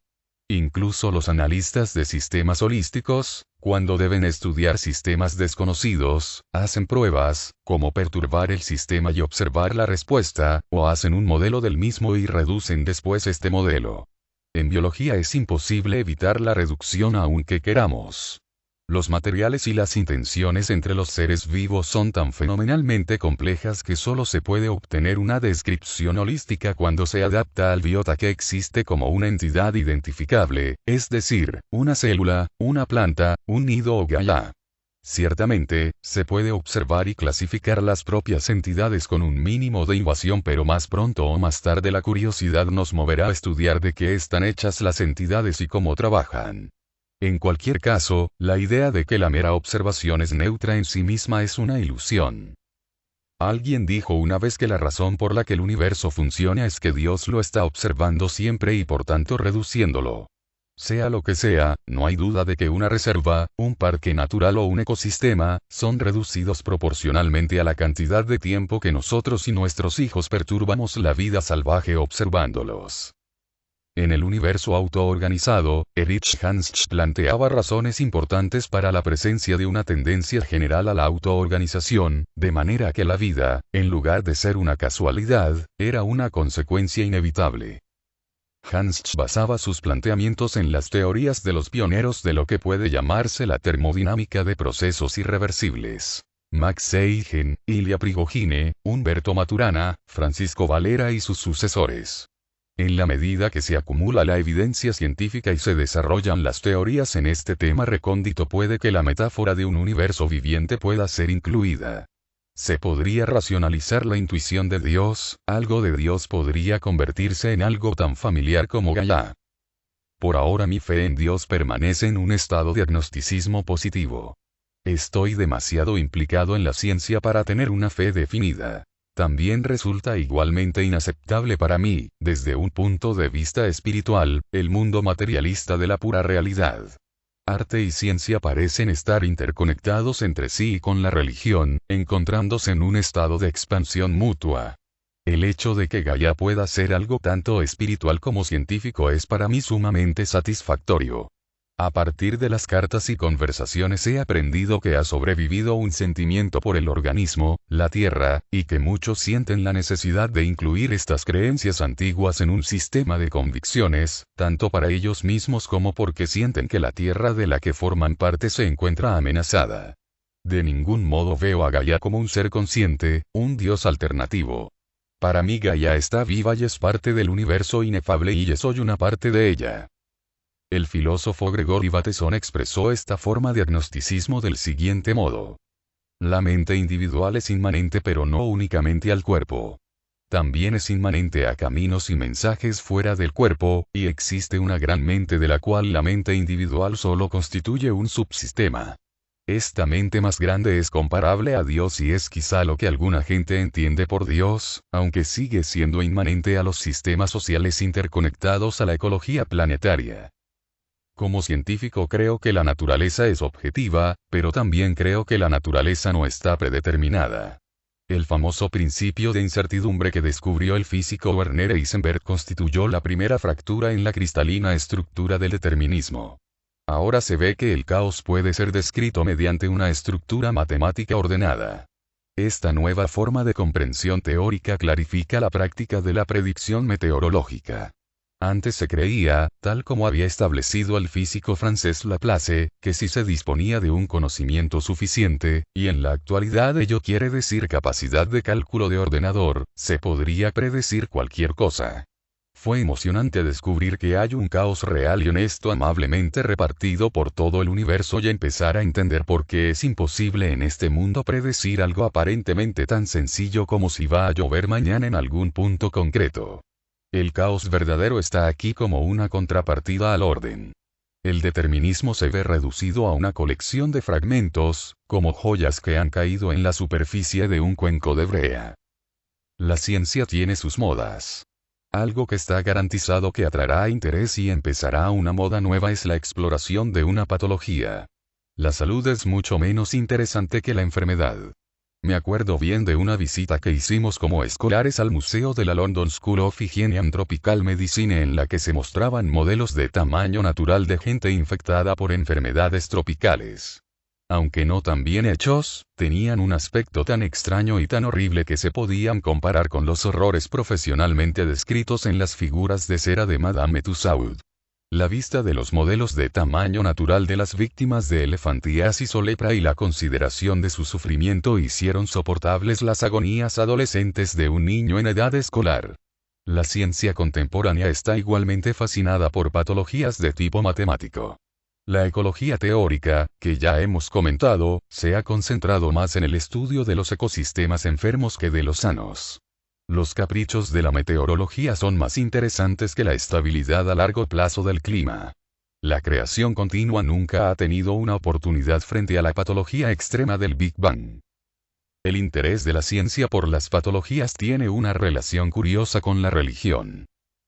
Incluso los analistas de sistemas holísticos, cuando deben estudiar sistemas desconocidos, hacen pruebas, como perturbar el sistema y observar la respuesta, o hacen un modelo del mismo y reducen después este modelo. En biología es imposible evitar la reducción aunque queramos. Los materiales y las intenciones entre los seres vivos son tan fenomenalmente complejas que solo se puede obtener una descripción holística cuando se adapta al biota que existe como una entidad identificable, es decir, una célula, una planta, un nido o Gaia. Ciertamente, se puede observar y clasificar las propias entidades con un mínimo de invasión, pero más pronto o más tarde la curiosidad nos moverá a estudiar de qué están hechas las entidades y cómo trabajan. En cualquier caso, la idea de que la mera observación es neutra en sí misma es una ilusión. Alguien dijo una vez que la razón por la que el universo funciona es que Dios lo está observando siempre y por tanto reduciéndolo. Sea lo que sea, no hay duda de que una reserva, un parque natural o un ecosistema, son reducidos proporcionalmente a la cantidad de tiempo que nosotros y nuestros hijos perturbamos la vida salvaje observándolos. En el universo autoorganizado, Erich Hans planteaba razones importantes para la presencia de una tendencia general a la autoorganización, de manera que la vida, en lugar de ser una casualidad, era una consecuencia inevitable. Hans basaba sus planteamientos en las teorías de los pioneros de lo que puede llamarse la termodinámica de procesos irreversibles. Max Eigen, Ilya Prigogine, Humberto Maturana, Francisco Valera y sus sucesores. En la medida que se acumula la evidencia científica y se desarrollan las teorías en este tema recóndito, puede que la metáfora de un universo viviente pueda ser incluida. Se podría racionalizar la intuición de Dios, algo de Dios podría convertirse en algo tan familiar como Gaia. Por ahora mi fe en Dios permanece en un estado de agnosticismo positivo. Estoy demasiado implicado en la ciencia para tener una fe definida. También resulta igualmente inaceptable para mí, desde un punto de vista espiritual, el mundo materialista de la pura realidad. Arte y ciencia parecen estar interconectados entre sí y con la religión, encontrándose en un estado de expansión mutua. El hecho de que Gaia pueda ser algo tanto espiritual como científico es para mí sumamente satisfactorio. A partir de las cartas y conversaciones he aprendido que ha sobrevivido un sentimiento por el organismo, la Tierra, y que muchos sienten la necesidad de incluir estas creencias antiguas en un sistema de convicciones, tanto para ellos mismos como porque sienten que la Tierra de la que forman parte se encuentra amenazada. De ningún modo veo a Gaia como un ser consciente, un Dios alternativo. Para mí Gaia está viva y es parte del universo inefable y yo soy una parte de ella. El filósofo Gregory Bateson expresó esta forma de agnosticismo del siguiente modo. La mente individual es inmanente pero no únicamente al cuerpo. También es inmanente a caminos y mensajes fuera del cuerpo, y existe una gran mente de la cual la mente individual solo constituye un subsistema. Esta mente más grande es comparable a Dios y es quizá lo que alguna gente entiende por Dios, aunque sigue siendo inmanente a los sistemas sociales interconectados a la ecología planetaria. Como científico creo que la naturaleza es objetiva, pero también creo que la naturaleza no está predeterminada. El famoso principio de incertidumbre que descubrió el físico Werner Heisenberg constituyó la primera fractura en la cristalina estructura del determinismo. Ahora se ve que el caos puede ser descrito mediante una estructura matemática ordenada. Esta nueva forma de comprensión teórica clarifica la práctica de la predicción meteorológica. Antes se creía, tal como había establecido el físico francés Laplace, que si se disponía de un conocimiento suficiente, y en la actualidad ello quiere decir capacidad de cálculo de ordenador, se podría predecir cualquier cosa. Fue emocionante descubrir que hay un caos real y honesto amablemente repartido por todo el universo y empezar a entender por qué es imposible en este mundo predecir algo aparentemente tan sencillo como si va a llover mañana en algún punto concreto. El caos verdadero está aquí como una contrapartida al orden. El determinismo se ve reducido a una colección de fragmentos, como joyas que han caído en la superficie de un cuenco de brea. La ciencia tiene sus modas. Algo que está garantizado que atraerá interés y empezará una moda nueva es la exploración de una patología. La salud es mucho menos interesante que la enfermedad. Me acuerdo bien de una visita que hicimos como escolares al Museo de la London School of Hygiene and Tropical Medicine en la que se mostraban modelos de tamaño natural de gente infectada por enfermedades tropicales. Aunque no tan bien hechos, tenían un aspecto tan extraño y tan horrible que se podían comparar con los horrores profesionalmente descritos en las figuras de cera de Madame Tussauds. La vista de los modelos de tamaño natural de las víctimas de elefantiasis o lepra y la consideración de su sufrimiento hicieron soportables las agonías adolescentes de un niño en edad escolar. La ciencia contemporánea está igualmente fascinada por patologías de tipo matemático. La ecología teórica, que ya hemos comentado, se ha concentrado más en el estudio de los ecosistemas enfermos que de los sanos. Los caprichos de la meteorología son más interesantes que la estabilidad a largo plazo del clima. La creación continua nunca ha tenido una oportunidad frente a la patología extrema del Big Bang. El interés de la ciencia por las patologías tiene una relación curiosa con la religión.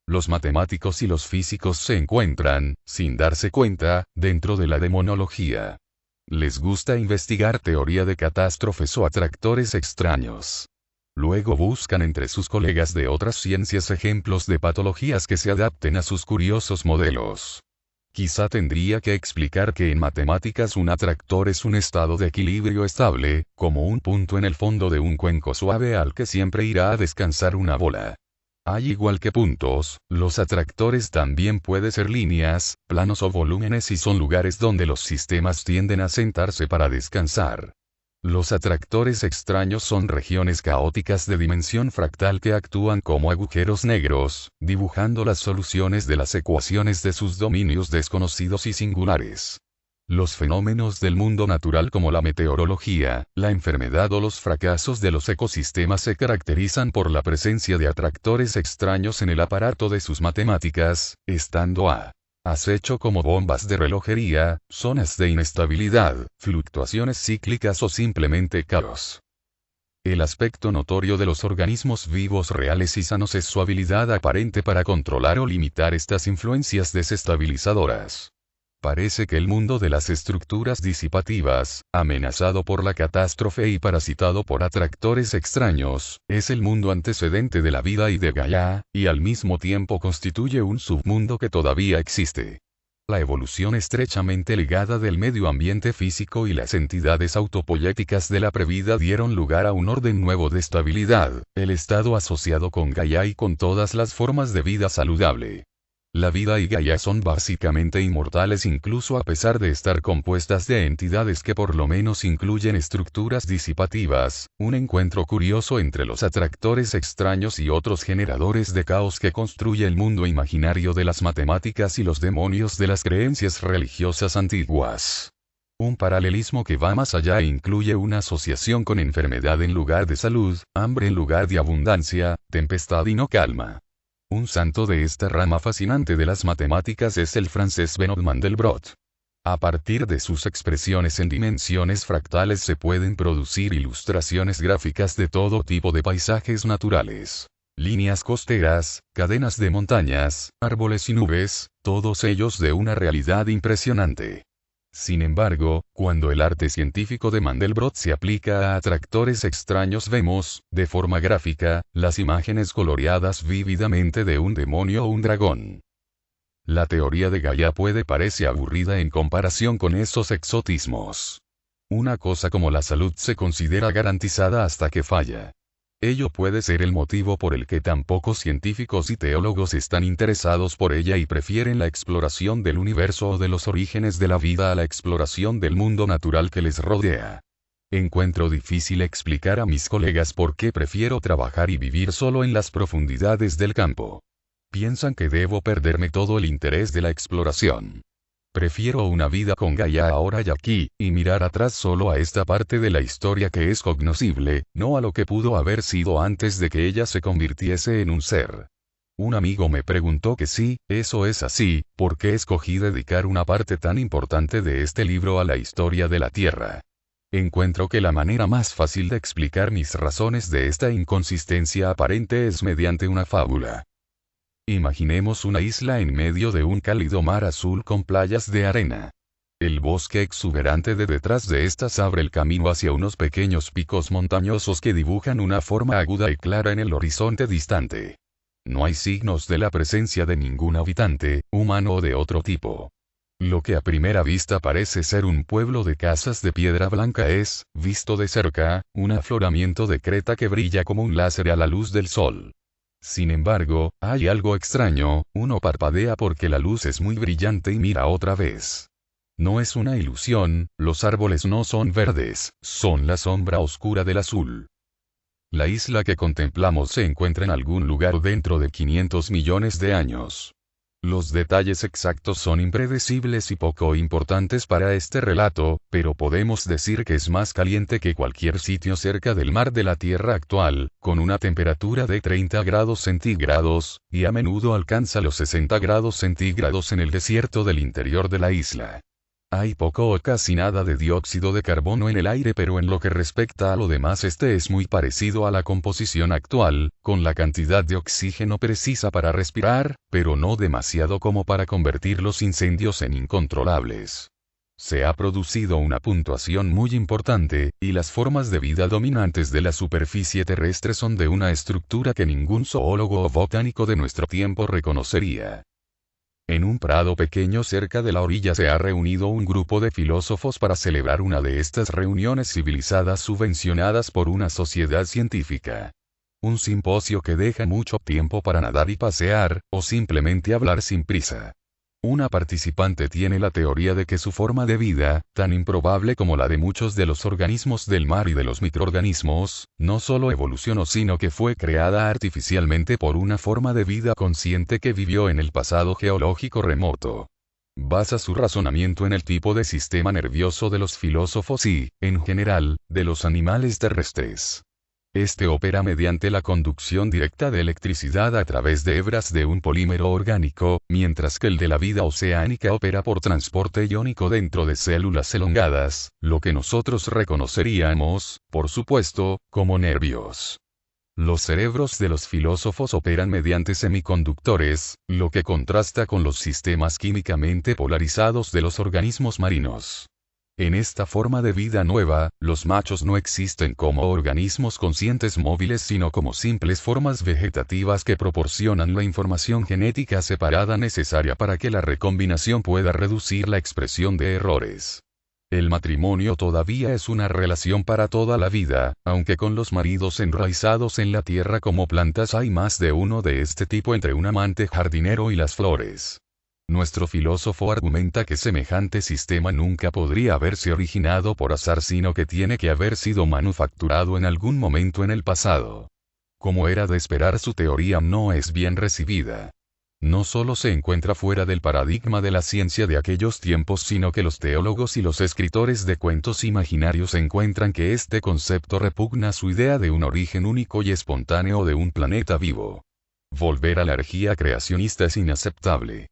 Los matemáticos y los físicos se encuentran, sin darse cuenta, dentro de la demonología. Les gusta investigar teoría de catástrofes o atractores extraños. Luego buscan entre sus colegas de otras ciencias ejemplos de patologías que se adapten a sus curiosos modelos. Quizá tendría que explicar que en matemáticas un atractor es un estado de equilibrio estable, como un punto en el fondo de un cuenco suave al que siempre irá a descansar una bola. Hay igual que puntos, los atractores también pueden ser líneas, planos o volúmenes y son lugares donde los sistemas tienden a sentarse para descansar. Los atractores extraños son regiones caóticas de dimensión fractal que actúan como agujeros negros, dibujando las soluciones de las ecuaciones de sus dominios desconocidos y singulares. Los fenómenos del mundo natural como la meteorología, la enfermedad o los fracasos de los ecosistemas se caracterizan por la presencia de atractores extraños en el aparato de sus matemáticas, estando a acecho como bombas de relojería, zonas de inestabilidad, fluctuaciones cíclicas o simplemente caos. El aspecto notorio de los organismos vivos reales y sanos es su habilidad aparente para controlar o limitar estas influencias desestabilizadoras. Parece que el mundo de las estructuras disipativas, amenazado por la catástrofe y parasitado por atractores extraños, es el mundo antecedente de la vida y de Gaia, y al mismo tiempo constituye un submundo que todavía existe. La evolución estrechamente ligada del medio ambiente físico y las entidades autopoyéticas de la previda dieron lugar a un orden nuevo de estabilidad, el estado asociado con Gaia y con todas las formas de vida saludable. La vida y Gaia son básicamente inmortales incluso a pesar de estar compuestas de entidades que por lo menos incluyen estructuras disipativas, un encuentro curioso entre los atractores extraños y otros generadores de caos que construye el mundo imaginario de las matemáticas y los demonios de las creencias religiosas antiguas. Un paralelismo que va más allá e incluye una asociación con enfermedad en lugar de salud, hambre en lugar de abundancia, tempestad y no calma. Un santo de esta rama fascinante de las matemáticas es el francés Benoît Mandelbrot. A partir de sus expresiones en dimensiones fractales se pueden producir ilustraciones gráficas de todo tipo de paisajes naturales. Líneas costeras, cadenas de montañas, árboles y nubes, todos ellos de una realidad impresionante. Sin embargo, cuando el arte científico de Mandelbrot se aplica a atractores extraños vemos, de forma gráfica, las imágenes coloreadas vívidamente de un demonio o un dragón. La teoría de Gaia puede parecer aburrida en comparación con esos exotismos. Una cosa como la salud se considera garantizada hasta que falla. Ello puede ser el motivo por el que tan pocos científicos y teólogos están interesados por ella y prefieren la exploración del universo o de los orígenes de la vida a la exploración del mundo natural que les rodea. Encuentro difícil explicar a mis colegas por qué prefiero trabajar y vivir solo en las profundidades del campo. piensan que debo perderme todo el interés de la exploración. Prefiero una vida con Gaia ahora y aquí, y mirar atrás solo a esta parte de la historia que es cognoscible, no a lo que pudo haber sido antes de que ella se convirtiese en un ser. Un amigo me preguntó que si, eso es así, ¿por qué escogí dedicar una parte tan importante de este libro a la historia de la Tierra? Encuentro que la manera más fácil de explicar mis razones de esta inconsistencia aparente es mediante una fábula. Imaginemos una isla en medio de un cálido mar azul con playas de arena. El bosque exuberante de detrás de estas abre el camino hacia unos pequeños picos montañosos que dibujan una forma aguda y clara en el horizonte distante. No hay signos de la presencia de ningún habitante, humano o de otro tipo. Lo que a primera vista parece ser un pueblo de casas de piedra blanca es, visto de cerca, un afloramiento de creta que brilla como un láser a la luz del sol. Sin embargo, hay algo extraño, uno parpadea porque la luz es muy brillante y mira otra vez. No es una ilusión, los árboles no son verdes, son la sombra oscura del azul. La isla que contemplamos se encuentra en algún lugar dentro de 500 millones de años. Los detalles exactos son impredecibles y poco importantes para este relato, pero podemos decir que es más caliente que cualquier sitio cerca del mar de la Tierra actual, con una temperatura de 30 grados centígrados, y a menudo alcanza los 60 grados centígrados en el desierto del interior de la isla. Hay poco o casi nada de dióxido de carbono en el aire, pero en lo que respecta a lo demás este es muy parecido a la composición actual, con la cantidad de oxígeno precisa para respirar, pero no demasiado como para convertir los incendios en incontrolables. Se ha producido una puntuación muy importante, y las formas de vida dominantes de la superficie terrestre son de una estructura que ningún zoólogo o botánico de nuestro tiempo reconocería. En un prado pequeño cerca de la orilla se ha reunido un grupo de filósofos para celebrar una de estas reuniones civilizadas subvencionadas por una sociedad científica. Un simposio que deja mucho tiempo para nadar y pasear, o simplemente hablar sin prisa. Una participante tiene la teoría de que su forma de vida, tan improbable como la de muchos de los organismos del mar y de los microorganismos, no solo evolucionó sino que fue creada artificialmente por una forma de vida consciente que vivió en el pasado geológico remoto. Basa su razonamiento en el tipo de sistema nervioso de los filósofos y, en general, de los animales terrestres. Este opera mediante la conducción directa de electricidad a través de hebras de un polímero orgánico, mientras que el de la vida oceánica opera por transporte iónico dentro de células elongadas, lo que nosotros reconoceríamos, por supuesto, como nervios. Los cerebros de los filósofos operan mediante semiconductores, lo que contrasta con los sistemas químicamente polarizados de los organismos marinos. En esta forma de vida nueva, los machos no existen como organismos conscientes móviles sino como simples formas vegetativas que proporcionan la información genética separada necesaria para que la recombinación pueda reducir la expresión de errores. El matrimonio todavía es una relación para toda la vida, aunque con los maridos enraizados en la tierra como plantas hay más de uno de este tipo entre un amante jardinero y las flores. Nuestro filósofo argumenta que semejante sistema nunca podría haberse originado por azar sino que tiene que haber sido manufacturado en algún momento en el pasado. Como era de esperar, su teoría no es bien recibida. No solo se encuentra fuera del paradigma de la ciencia de aquellos tiempos sino que los teólogos y los escritores de cuentos imaginarios encuentran que este concepto repugna su idea de un origen único y espontáneo de un planeta vivo. Volver a la energía creacionista es inaceptable.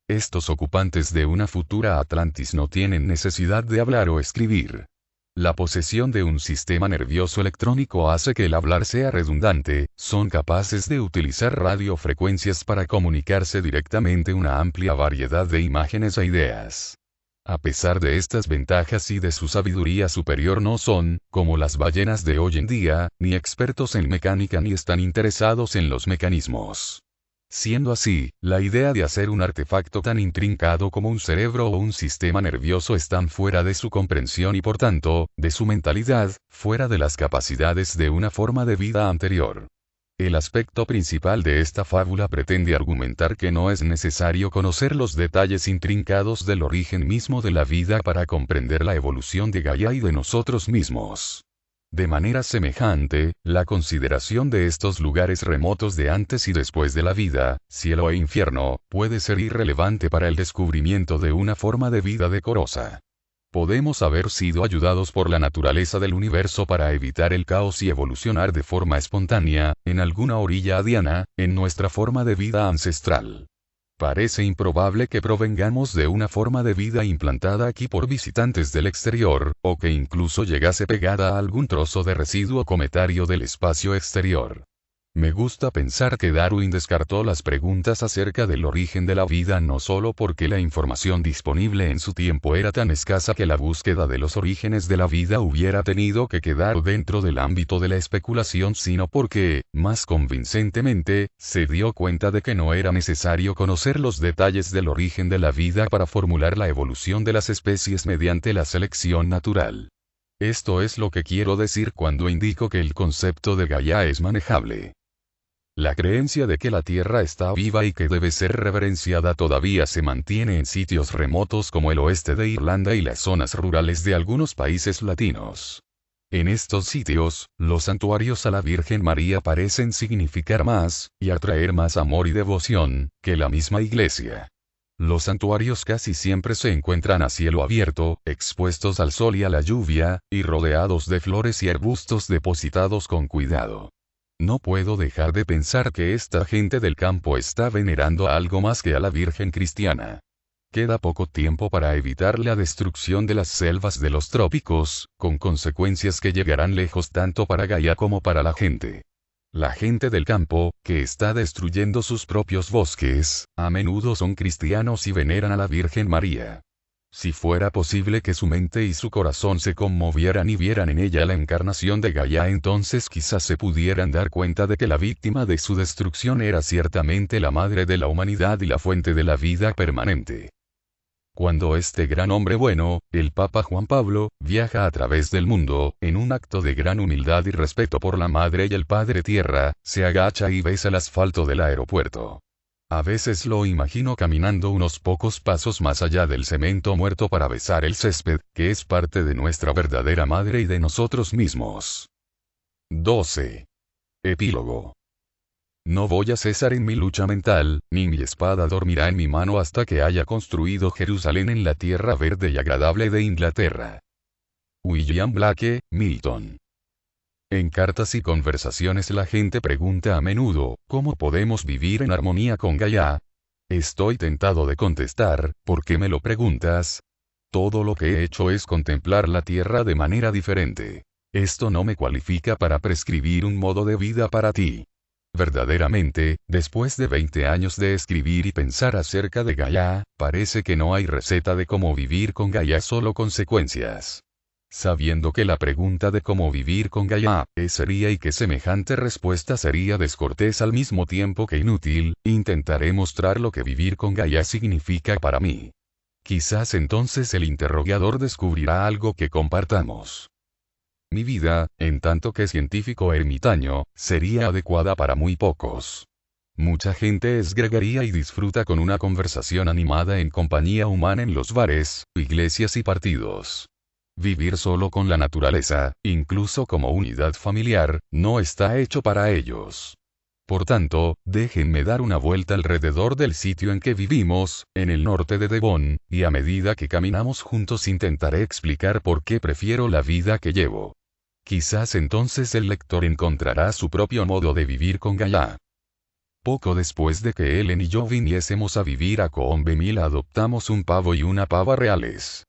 Estos ocupantes de una futura Atlantis no tienen necesidad de hablar o escribir. La posesión de un sistema nervioso electrónico hace que el hablar sea redundante, son capaces de utilizar radiofrecuencias para comunicarse directamente una amplia variedad de imágenes e ideas. A pesar de estas ventajas y de su sabiduría superior no son, como las ballenas de hoy en día, ni expertos en mecánica ni están interesados en los mecanismos. Siendo así, la idea de hacer un artefacto tan intrincado como un cerebro o un sistema nervioso están fuera de su comprensión y por tanto, de su mentalidad, fuera de las capacidades de una forma de vida anterior. El aspecto principal de esta fábula pretende argumentar que no es necesario conocer los detalles intrincados del origen mismo de la vida para comprender la evolución de Gaia y de nosotros mismos. De manera semejante, la consideración de estos lugares remotos de antes y después de la vida, cielo e infierno, puede ser irrelevante para el descubrimiento de una forma de vida decorosa. Podemos haber sido ayudados por la naturaleza del universo para evitar el caos y evolucionar de forma espontánea, en alguna orilla adiana, en nuestra forma de vida ancestral. Parece improbable que provengamos de una forma de vida implantada aquí por visitantes del exterior, o que incluso llegase pegada a algún trozo de residuo cometario del espacio exterior. Me gusta pensar que Darwin descartó las preguntas acerca del origen de la vida no solo porque la información disponible en su tiempo era tan escasa que la búsqueda de los orígenes de la vida hubiera tenido que quedar dentro del ámbito de la especulación, sino porque, más convincentemente, se dio cuenta de que no era necesario conocer los detalles del origen de la vida para formular la evolución de las especies mediante la selección natural. Esto es lo que quiero decir cuando indico que el concepto de Gaia es manejable. La creencia de que la Tierra está viva y que debe ser reverenciada todavía se mantiene en sitios remotos como el oeste de Irlanda y las zonas rurales de algunos países latinos. En estos sitios, los santuarios a la Virgen María parecen significar más, y atraer más amor y devoción, que la misma iglesia. Los santuarios casi siempre se encuentran a cielo abierto, expuestos al sol y a la lluvia, y rodeados de flores y arbustos depositados con cuidado. No puedo dejar de pensar que esta gente del campo está venerando a algo más que a la Virgen cristiana. Queda poco tiempo para evitar la destrucción de las selvas de los trópicos, con consecuencias que llegarán lejos tanto para Gaia como para la gente. La gente del campo, que está destruyendo sus propios bosques, a menudo son cristianos y veneran a la Virgen María. Si fuera posible que su mente y su corazón se conmovieran y vieran en ella la encarnación de Gaia, entonces quizás se pudieran dar cuenta de que la víctima de su destrucción era ciertamente la madre de la humanidad y la fuente de la vida permanente. Cuando este gran hombre bueno, el Papa Juan Pablo, viaja a través del mundo, en un acto de gran humildad y respeto por la Madre y el Padre Tierra, se agacha y besa el asfalto del aeropuerto. A veces lo imagino caminando unos pocos pasos más allá del cemento muerto para besar el césped, que es parte de nuestra verdadera madre y de nosotros mismos. 12. Epílogo. No voy a cesar en mi lucha mental, ni mi espada dormirá en mi mano hasta que haya construido Jerusalén en la tierra verde y agradable de Inglaterra. William Blake, Milton. En cartas y conversaciones la gente pregunta a menudo, ¿cómo podemos vivir en armonía con Gaia? Estoy tentado de contestar, ¿por qué me lo preguntas? Todo lo que he hecho es contemplar la tierra de manera diferente. Esto no me cualifica para prescribir un modo de vida para ti. Verdaderamente, después de 20 años de escribir y pensar acerca de Gaia, parece que no hay receta de cómo vivir con Gaia, solo consecuencias. Sabiendo que la pregunta de cómo vivir con Gaia es seria y que semejante respuesta sería descortés al mismo tiempo que inútil, intentaré mostrar lo que vivir con Gaia significa para mí. Quizás entonces el interrogador descubrirá algo que compartamos. Mi vida, en tanto que científico ermitaño, sería adecuada para muy pocos. Mucha gente es gregaria y disfruta con una conversación animada en compañía humana en los bares, iglesias y partidos. Vivir solo con la naturaleza, incluso como unidad familiar, no está hecho para ellos. Por tanto, déjenme dar una vuelta alrededor del sitio en que vivimos, en el norte de Devon, y a medida que caminamos juntos intentaré explicar por qué prefiero la vida que llevo. Quizás entonces el lector encontrará su propio modo de vivir con Gaia. Poco después de que Ellen y yo viniésemos a vivir a Coombe Mill, adoptamos un pavo y una pava reales.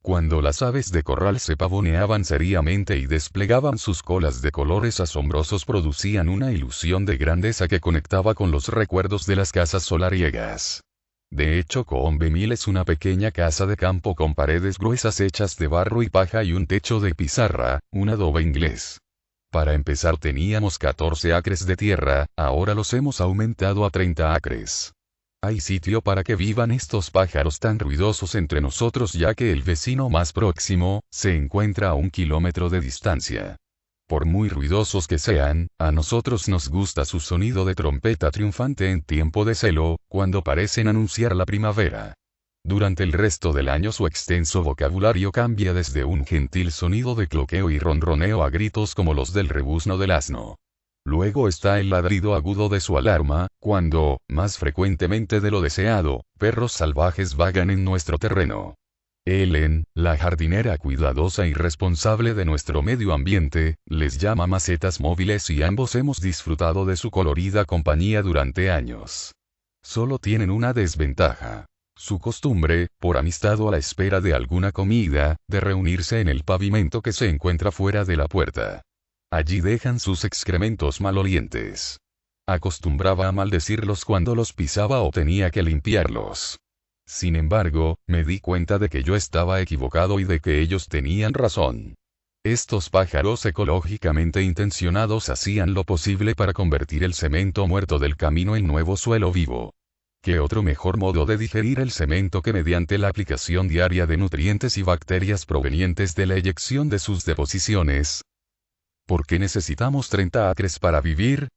Cuando las aves de corral se pavoneaban seriamente y desplegaban sus colas de colores asombrosos, producían una ilusión de grandeza que conectaba con los recuerdos de las casas solariegas. De hecho, Coombe Mill es una pequeña casa de campo con paredes gruesas hechas de barro y paja y un techo de pizarra, un adobe inglés. Para empezar teníamos 14 acres de tierra, ahora los hemos aumentado a 30 acres. Hay sitio para que vivan estos pájaros tan ruidosos entre nosotros, ya que el vecino más próximo se encuentra a 1 kilómetro de distancia. Por muy ruidosos que sean, a nosotros nos gusta su sonido de trompeta triunfante en tiempo de celo, cuando parecen anunciar la primavera. Durante el resto del año su extenso vocabulario cambia desde un gentil sonido de cloqueo y ronroneo a gritos como los del rebuzno del asno. Luego está el ladrido agudo de su alarma, cuando, más frecuentemente de lo deseado, perros salvajes vagan en nuestro terreno. Ellen, la jardinera cuidadosa y responsable de nuestro medio ambiente, les llama macetas móviles y ambos hemos disfrutado de su colorida compañía durante años. Solo tienen una desventaja. Su costumbre, por amistad o a la espera de alguna comida, de reunirse en el pavimento que se encuentra fuera de la puerta. Allí dejan sus excrementos malolientes. Acostumbraba a maldecirlos cuando los pisaba o tenía que limpiarlos. Sin embargo, me di cuenta de que yo estaba equivocado y de que ellos tenían razón. Estos pájaros ecológicamente intencionados hacían lo posible para convertir el cemento muerto del camino en nuevo suelo vivo. ¿Qué otro mejor modo de digerir el cemento que mediante la aplicación diaria de nutrientes y bacterias provenientes de la eyección de sus deposiciones? ¿Por qué necesitamos 30 acres para vivir?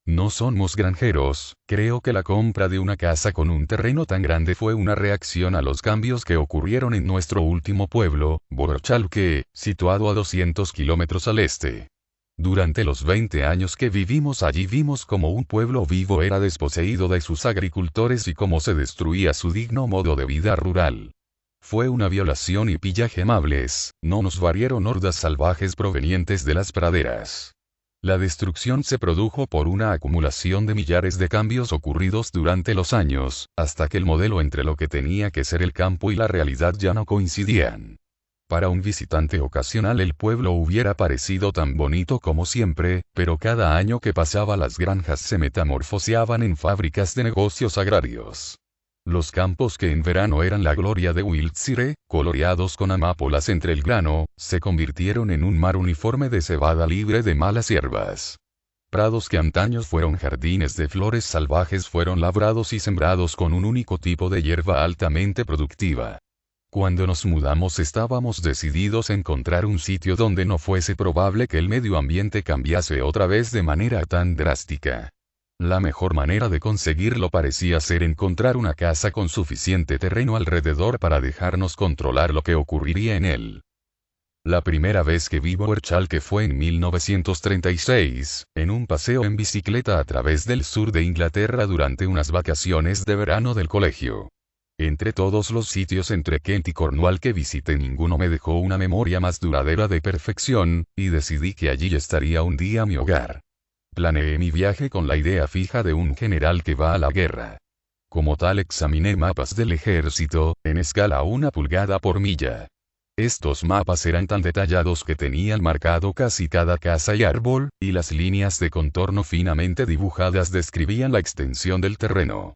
No somos granjeros. Creo que la compra de una casa con un terreno tan grande fue una reacción a los cambios que ocurrieron en nuestro último pueblo, Borochalque, situado a 200 kilómetros al este. Durante los 20 años que vivimos allí vimos cómo un pueblo vivo era desposeído de sus agricultores y cómo se destruía su digno modo de vida rural. Fue una violación y pillaje amables, no nos varieron hordas salvajes provenientes de las praderas. La destrucción se produjo por una acumulación de millares de cambios ocurridos durante los años, hasta que el modelo entre lo que tenía que ser el campo y la realidad ya no coincidían. Para un visitante ocasional el pueblo hubiera parecido tan bonito como siempre, pero cada año que pasaba las granjas se metamorfoseaban en fábricas de negocios agrarios. Los campos que en verano eran la gloria de Wiltshire, coloreados con amápolas entre el grano, se convirtieron en un mar uniforme de cebada libre de malas hierbas. Prados que antaños fueron jardines de flores salvajes fueron labrados y sembrados con un único tipo de hierba altamente productiva. Cuando nos mudamos estábamos decididos a encontrar un sitio donde no fuese probable que el medio ambiente cambiase otra vez de manera tan drástica. La mejor manera de conseguirlo parecía ser encontrar una casa con suficiente terreno alrededor para dejarnos controlar lo que ocurriría en él. La primera vez que vi Borochalque fue en 1936, en un paseo en bicicleta a través del sur de Inglaterra durante unas vacaciones de verano del colegio. Entre todos los sitios entre Kent y Cornwall que visité ninguno me dejó una memoria más duradera de perfección, y decidí que allí estaría un día mi hogar. Planeé mi viaje con la idea fija de un general que va a la guerra. Como tal examiné mapas del ejército, en escala 1 pulgada por milla. Estos mapas eran tan detallados que tenían marcado casi cada casa y árbol, y las líneas de contorno finamente dibujadas describían la extensión del terreno.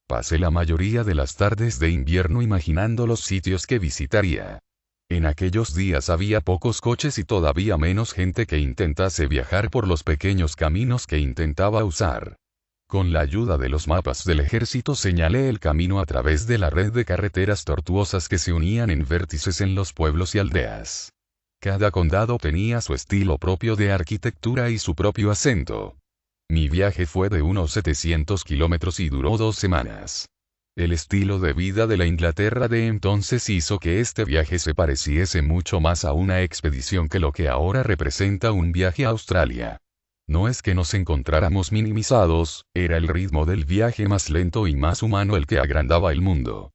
Pasé la mayoría de las tardes de invierno imaginando los sitios que visitaría. En aquellos días había pocos coches y todavía menos gente que intentase viajar por los pequeños caminos que intentaba usar. Con la ayuda de los mapas del ejército señalé el camino a través de la red de carreteras tortuosas que se unían en vértices en los pueblos y aldeas. Cada condado tenía su estilo propio de arquitectura y su propio acento. Mi viaje fue de unos 700 kilómetros y duró 2 semanas. El estilo de vida de la Inglaterra de entonces hizo que este viaje se pareciese mucho más a una expedición que lo que ahora representa un viaje a Australia. No es que nos encontráramos minimizados, era el ritmo del viaje más lento y más humano el que agrandaba el mundo.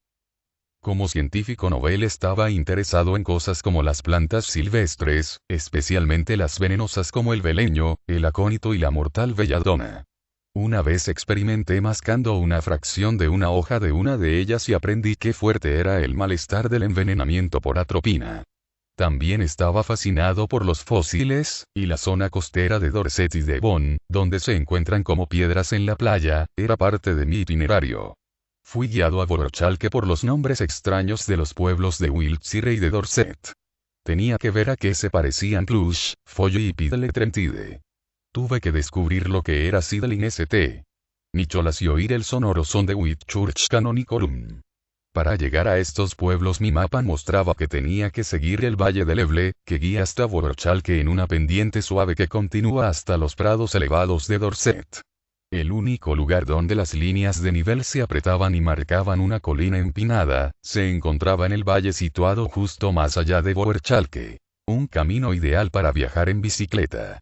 Como científico novel estaba interesado en cosas como las plantas silvestres, especialmente las venenosas como el beleño, el acónito y la mortal belladona. Una vez experimenté mascando una fracción de una hoja de una de ellas y aprendí qué fuerte era el malestar del envenenamiento por atropina. También estaba fascinado por los fósiles, y la zona costera de Dorset y Devon, donde se encuentran como piedras en la playa, era parte de mi itinerario. Fui guiado a Borochalque por los nombres extraños de los pueblos de Wiltshire y de Dorset. Tenía que ver a qué se parecían Plush, Follo y Pidle Trentide. Tuve que descubrir lo que era Sidling St. Nicholas y oír el sonoro son de Whitchurch Canonicorum. Para llegar a estos pueblos mi mapa mostraba que tenía que seguir el valle del Eble, que guía hasta Borochalque en una pendiente suave que continúa hasta los prados elevados de Dorset. El único lugar donde las líneas de nivel se apretaban y marcaban una colina empinada, se encontraba en el valle situado justo más allá de Boerchalke. Un camino ideal para viajar en bicicleta.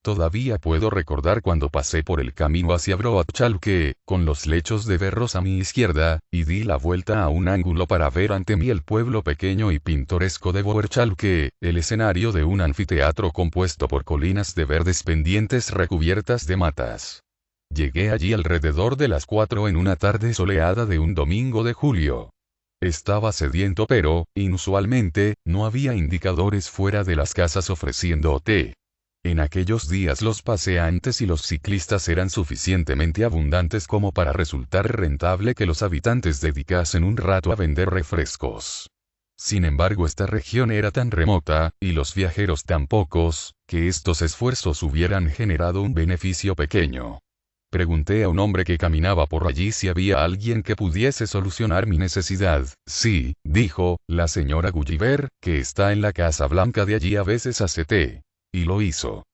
Todavía puedo recordar cuando pasé por el camino hacia Boerchalke, con los lechos de berros a mi izquierda, y di la vuelta a un ángulo para ver ante mí el pueblo pequeño y pintoresco de Boerchalke, el escenario de un anfiteatro compuesto por colinas de verdes pendientes recubiertas de matas. Llegué allí alrededor de las 4 en una tarde soleada de un domingo de julio. Estaba sediento pero, inusualmente, no había indicadores fuera de las casas ofreciendo té. En aquellos días los paseantes y los ciclistas eran suficientemente abundantes como para resultar rentable que los habitantes dedicasen un rato a vender refrescos. Sin embargo, esta región era tan remota, y los viajeros tan pocos, que estos esfuerzos hubieran generado un beneficio pequeño. Pregunté a un hombre que caminaba por allí si había alguien que pudiese solucionar mi necesidad. Sí, dijo, la señora Gulliver, que está en la Casa Blanca de allí a veces hace té. Y lo hizo.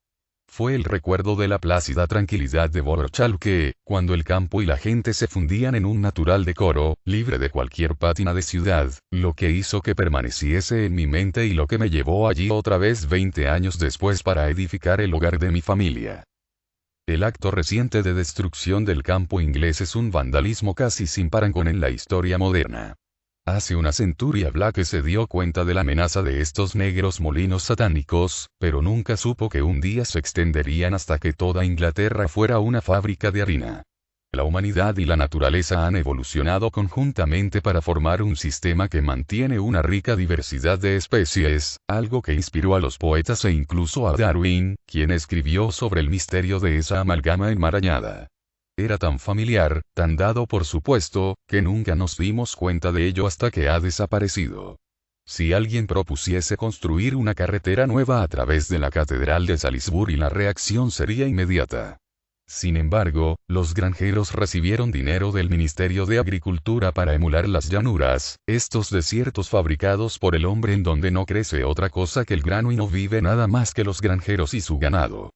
Fue el recuerdo de la plácida tranquilidad de Boerchalke, cuando el campo y la gente se fundían en un natural decoro, libre de cualquier pátina de ciudad, lo que hizo que permaneciese en mi mente y lo que me llevó allí otra vez 20 años después para edificar el hogar de mi familia. El acto reciente de destrucción del campo inglés es un vandalismo casi sin parangón en la historia moderna. Hace una centuria Black se dio cuenta de la amenaza de estos negros molinos satánicos, pero nunca supo que un día se extenderían hasta que toda Inglaterra fuera una fábrica de harina. La humanidad y la naturaleza han evolucionado conjuntamente para formar un sistema que mantiene una rica diversidad de especies, algo que inspiró a los poetas e incluso a Darwin, quien escribió sobre el misterio de esa amalgama enmarañada. Era tan familiar, tan dado por supuesto, que nunca nos dimos cuenta de ello hasta que ha desaparecido. Si alguien propusiese construir una carretera nueva a través de la Catedral de Salisbury, la reacción sería inmediata. Sin embargo, los granjeros recibieron dinero del Ministerio de Agricultura para emular las llanuras, estos desiertos fabricados por el hombre en donde no crece otra cosa que el grano y no vive nada más que los granjeros y su ganado.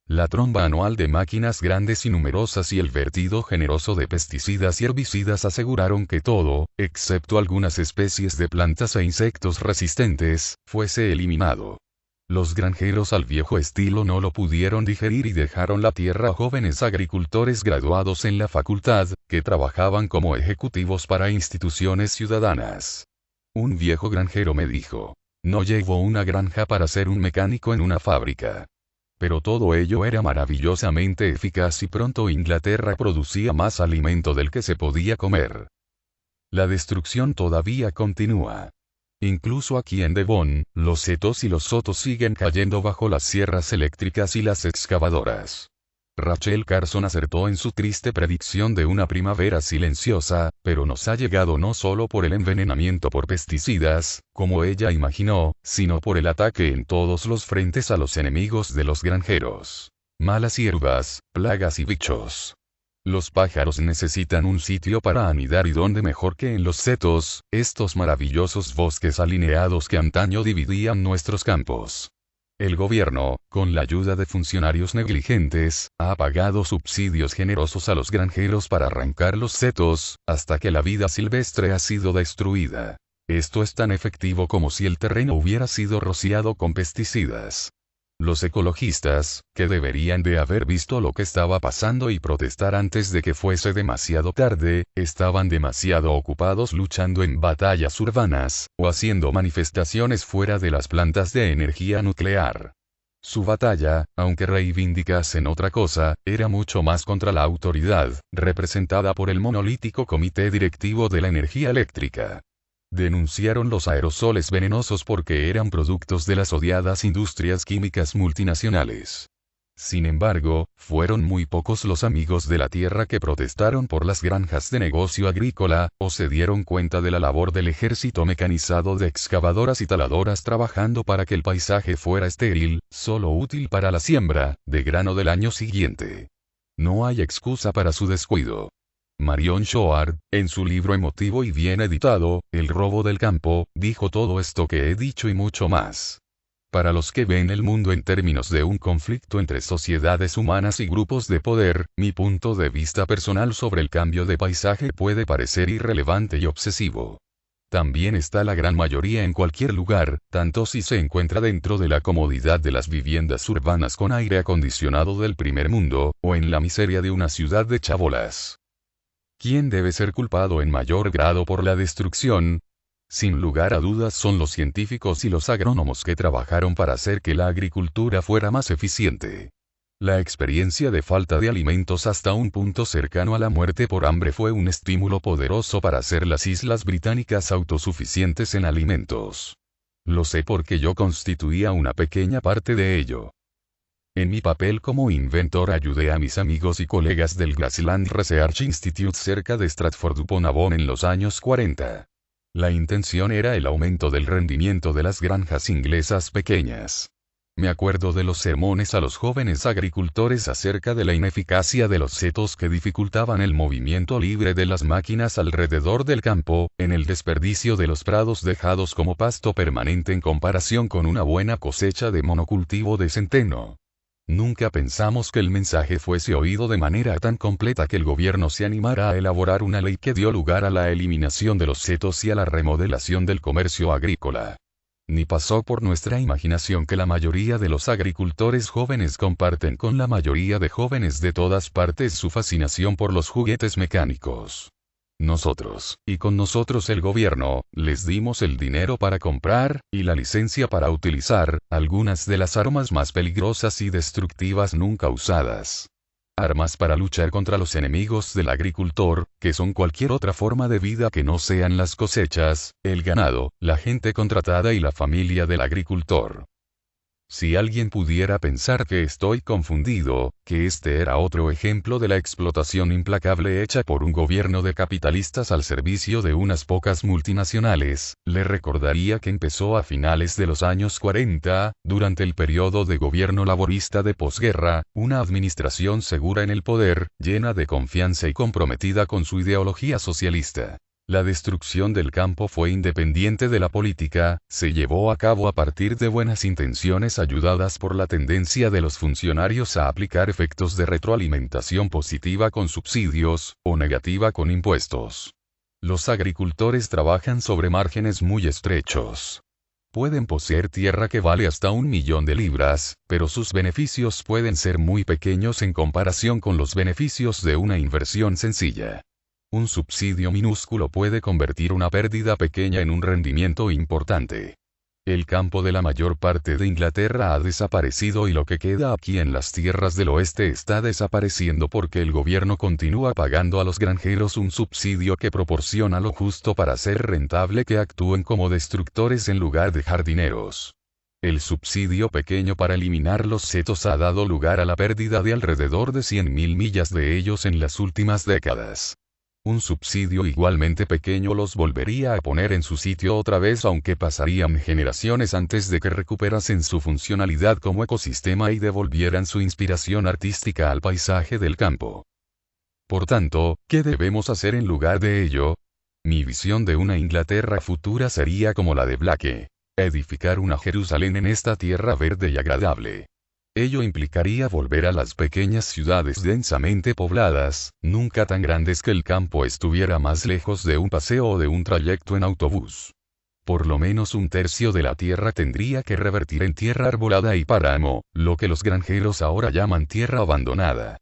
La tromba anual de máquinas grandes y numerosas y el vertido generoso de pesticidas y herbicidas aseguraron que todo, excepto algunas especies de plantas e insectos resistentes, fuese eliminado. Los granjeros al viejo estilo no lo pudieron digerir y dejaron la tierra a jóvenes agricultores graduados en la facultad, que trabajaban como ejecutivos para instituciones ciudadanas. Un viejo granjero me dijo: no llevo una granja para ser un mecánico en una fábrica. Pero todo ello era maravillosamente eficaz y pronto Inglaterra producía más alimento del que se podía comer. La destrucción todavía continúa. Incluso aquí en Devon, los setos y los sotos siguen cayendo bajo las sierras eléctricas y las excavadoras. Rachel Carson acertó en su triste predicción de una primavera silenciosa, pero nos ha llegado no solo por el envenenamiento por pesticidas, como ella imaginó, sino por el ataque en todos los frentes a los enemigos de los granjeros. Malas hierbas, plagas y bichos. Los pájaros necesitan un sitio para anidar y dónde mejor que en los setos, estos maravillosos bosques alineados que antaño dividían nuestros campos. El gobierno, con la ayuda de funcionarios negligentes, ha pagado subsidios generosos a los granjeros para arrancar los setos, hasta que la vida silvestre ha sido destruida. Esto es tan efectivo como si el terreno hubiera sido rociado con pesticidas. Los ecologistas, que deberían de haber visto lo que estaba pasando y protestar antes de que fuese demasiado tarde, estaban demasiado ocupados luchando en batallas urbanas, o haciendo manifestaciones fuera de las plantas de energía nuclear. Su batalla, aunque reivindicasen otra cosa, era mucho más contra la autoridad, representada por el monolítico Comité Directivo de la Energía Eléctrica. Denunciaron los aerosoles venenosos porque eran productos de las odiadas industrias químicas multinacionales. Sin embargo, fueron muy pocos los amigos de la tierra que protestaron por las granjas de negocio agrícola, o se dieron cuenta de la labor del ejército mecanizado de excavadoras y taladoras trabajando para que el paisaje fuera estéril, solo útil para la siembra, de grano del año siguiente. No hay excusa para su descuido. Marion Showard, en su libro emotivo y bien editado, El robo del campo, dijo todo esto que he dicho y mucho más. Para los que ven el mundo en términos de un conflicto entre sociedades humanas y grupos de poder, mi punto de vista personal sobre el cambio de paisaje puede parecer irrelevante y obsesivo. También está la gran mayoría en cualquier lugar, tanto si se encuentra dentro de la comodidad de las viviendas urbanas con aire acondicionado del primer mundo, o en la miseria de una ciudad de chabolas. ¿Quién debe ser culpado en mayor grado por la destrucción? Sin lugar a dudas son los científicos y los agrónomos que trabajaron para hacer que la agricultura fuera más eficiente. La experiencia de falta de alimentos hasta un punto cercano a la muerte por hambre fue un estímulo poderoso para hacer las islas británicas autosuficientes en alimentos. Lo sé porque yo constituía una pequeña parte de ello. En mi papel como inventor ayudé a mis amigos y colegas del Grassland Research Institute cerca de Stratford-upon-Avon en los años 40. La intención era el aumento del rendimiento de las granjas inglesas pequeñas. Me acuerdo de los sermones a los jóvenes agricultores acerca de la ineficacia de los setos que dificultaban el movimiento libre de las máquinas alrededor del campo, en el desperdicio de los prados dejados como pasto permanente en comparación con una buena cosecha de monocultivo de centeno. Nunca pensamos que el mensaje fuese oído de manera tan completa que el gobierno se animara a elaborar una ley que dio lugar a la eliminación de los setos y a la remodelación del comercio agrícola. Ni pasó por nuestra imaginación que la mayoría de los agricultores jóvenes comparten con la mayoría de jóvenes de todas partes su fascinación por los juguetes mecánicos. Nosotros, y con nosotros el gobierno, les dimos el dinero para comprar, y la licencia para utilizar, algunas de las armas más peligrosas y destructivas nunca usadas. Armas para luchar contra los enemigos del agricultor, que son cualquier otra forma de vida que no sean las cosechas, el ganado, la gente contratada y la familia del agricultor. Si alguien pudiera pensar que estoy confundido, que este era otro ejemplo de la explotación implacable hecha por un gobierno de capitalistas al servicio de unas pocas multinacionales, le recordaría que empezó a finales de los años 40, durante el periodo de gobierno laborista de posguerra, una administración segura en el poder, llena de confianza y comprometida con su ideología socialista. La destrucción del campo fue independiente de la política, se llevó a cabo a partir de buenas intenciones ayudadas por la tendencia de los funcionarios a aplicar efectos de retroalimentación positiva con subsidios, o negativa con impuestos. Los agricultores trabajan sobre márgenes muy estrechos. Pueden poseer tierra que vale hasta 1.000.000 de libras, pero sus beneficios pueden ser muy pequeños en comparación con los beneficios de una inversión sencilla. Un subsidio minúsculo puede convertir una pérdida pequeña en un rendimiento importante. El campo de la mayor parte de Inglaterra ha desaparecido y lo que queda aquí en las tierras del oeste está desapareciendo porque el gobierno continúa pagando a los granjeros un subsidio que proporciona lo justo para hacer rentable que actúen como destructores en lugar de jardineros. El subsidio pequeño para eliminar los setos ha dado lugar a la pérdida de alrededor de 100.000 millas de ellos en las últimas décadas. Un subsidio igualmente pequeño los volvería a poner en su sitio otra vez, aunque pasarían generaciones antes de que recuperasen su funcionalidad como ecosistema y devolvieran su inspiración artística al paisaje del campo. Por tanto, ¿qué debemos hacer en lugar de ello? Mi visión de una Inglaterra futura sería como la de Blake: edificar una Jerusalén en esta tierra verde y agradable. Ello implicaría volver a las pequeñas ciudades densamente pobladas, nunca tan grandes que el campo estuviera más lejos de un paseo o de un trayecto en autobús. Por lo menos un tercio de la tierra tendría que revertir en tierra arbolada y páramo, lo que los granjeros ahora llaman tierra abandonada.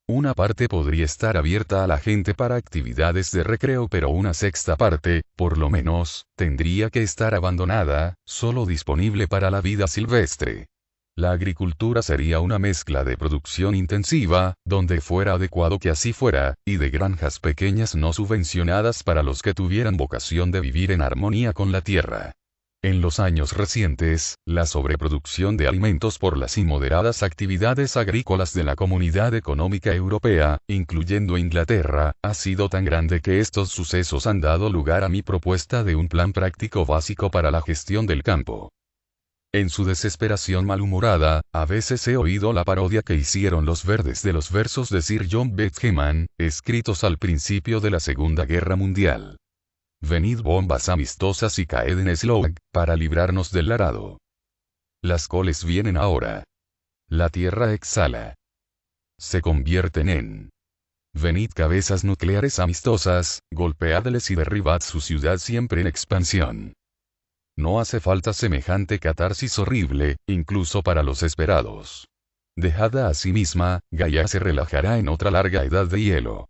Una parte podría estar abierta a la gente para actividades de recreo, pero una sexta parte, por lo menos, tendría que estar abandonada, solo disponible para la vida silvestre. La agricultura sería una mezcla de producción intensiva, donde fuera adecuado que así fuera, y de granjas pequeñas no subvencionadas para los que tuvieran vocación de vivir en armonía con la tierra. En los años recientes, la sobreproducción de alimentos por las inmoderadas actividades agrícolas de la Comunidad Económica Europea, incluyendo Inglaterra, ha sido tan grande que estos sucesos han dado lugar a mi propuesta de un plan práctico básico para la gestión del campo. En su desesperación malhumorada, a veces he oído la parodia que hicieron los verdes de los versos de Sir John Benjamin, escritos al principio de la Segunda Guerra Mundial. Venid bombas amistosas y caed en Slough, para librarnos del arado. Las coles vienen ahora. La Tierra exhala. Se convierten en. Venid cabezas nucleares amistosas, golpeadles y derribad su ciudad siempre en expansión. No hace falta semejante catarsis horrible, incluso para los esperados. Dejada a sí misma, Gaia se relajará en otra larga edad de hielo.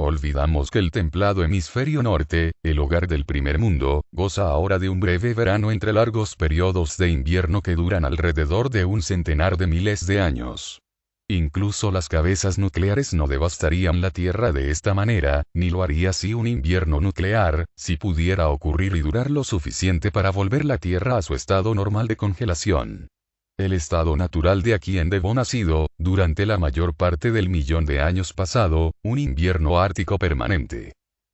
Olvidamos que el templado hemisferio norte, el hogar del primer mundo, goza ahora de un breve verano entre largos periodos de invierno que duran alrededor de un centenar de miles de años. Incluso las cabezas nucleares no devastarían la Tierra de esta manera, ni lo haría así un invierno nuclear, si pudiera ocurrir y durar lo suficiente para volver la Tierra a su estado normal de congelación. El estado natural de aquí en Devon ha sido, durante la mayor parte del millón de años pasado, un invierno ártico permanente.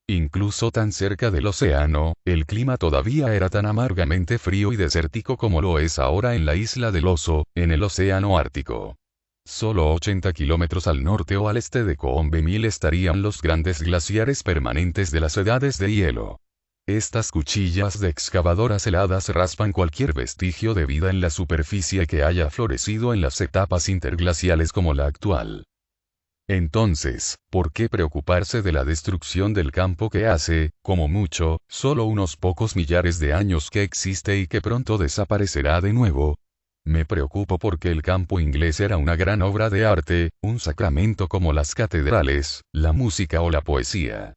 Incluso tan cerca del océano, el clima todavía era tan amargamente frío y desértico como lo es ahora en la isla del Oso, en el océano Ártico. Solo 80 kilómetros al norte o al este de Coombe Mill estarían los grandes glaciares permanentes de las edades de hielo. Estas cuchillas de excavadoras heladas raspan cualquier vestigio de vida en la superficie que haya florecido en las etapas interglaciales como la actual. Entonces, ¿por qué preocuparse de la destrucción del campo que hace, como mucho, solo unos pocos millares de años que existe y que pronto desaparecerá de nuevo? Me preocupo porque el campo inglés era una gran obra de arte, un sacramento como las catedrales, la música o la poesía.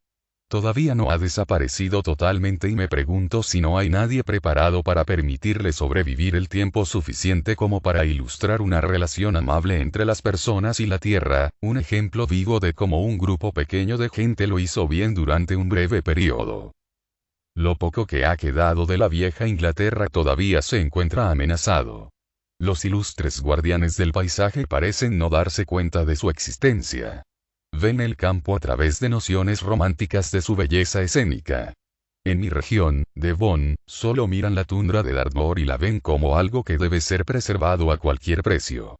Todavía no ha desaparecido totalmente y me pregunto si no hay nadie preparado para permitirle sobrevivir el tiempo suficiente como para ilustrar una relación amable entre las personas y la tierra, un ejemplo vivo de cómo un grupo pequeño de gente lo hizo bien durante un breve periodo. Lo poco que ha quedado de la vieja Inglaterra todavía se encuentra amenazado. Los ilustres guardianes del paisaje parecen no darse cuenta de su existencia. Ven el campo a través de nociones románticas de su belleza escénica. En mi región, Devon, solo miran la tundra de Dartmoor y la ven como algo que debe ser preservado a cualquier precio.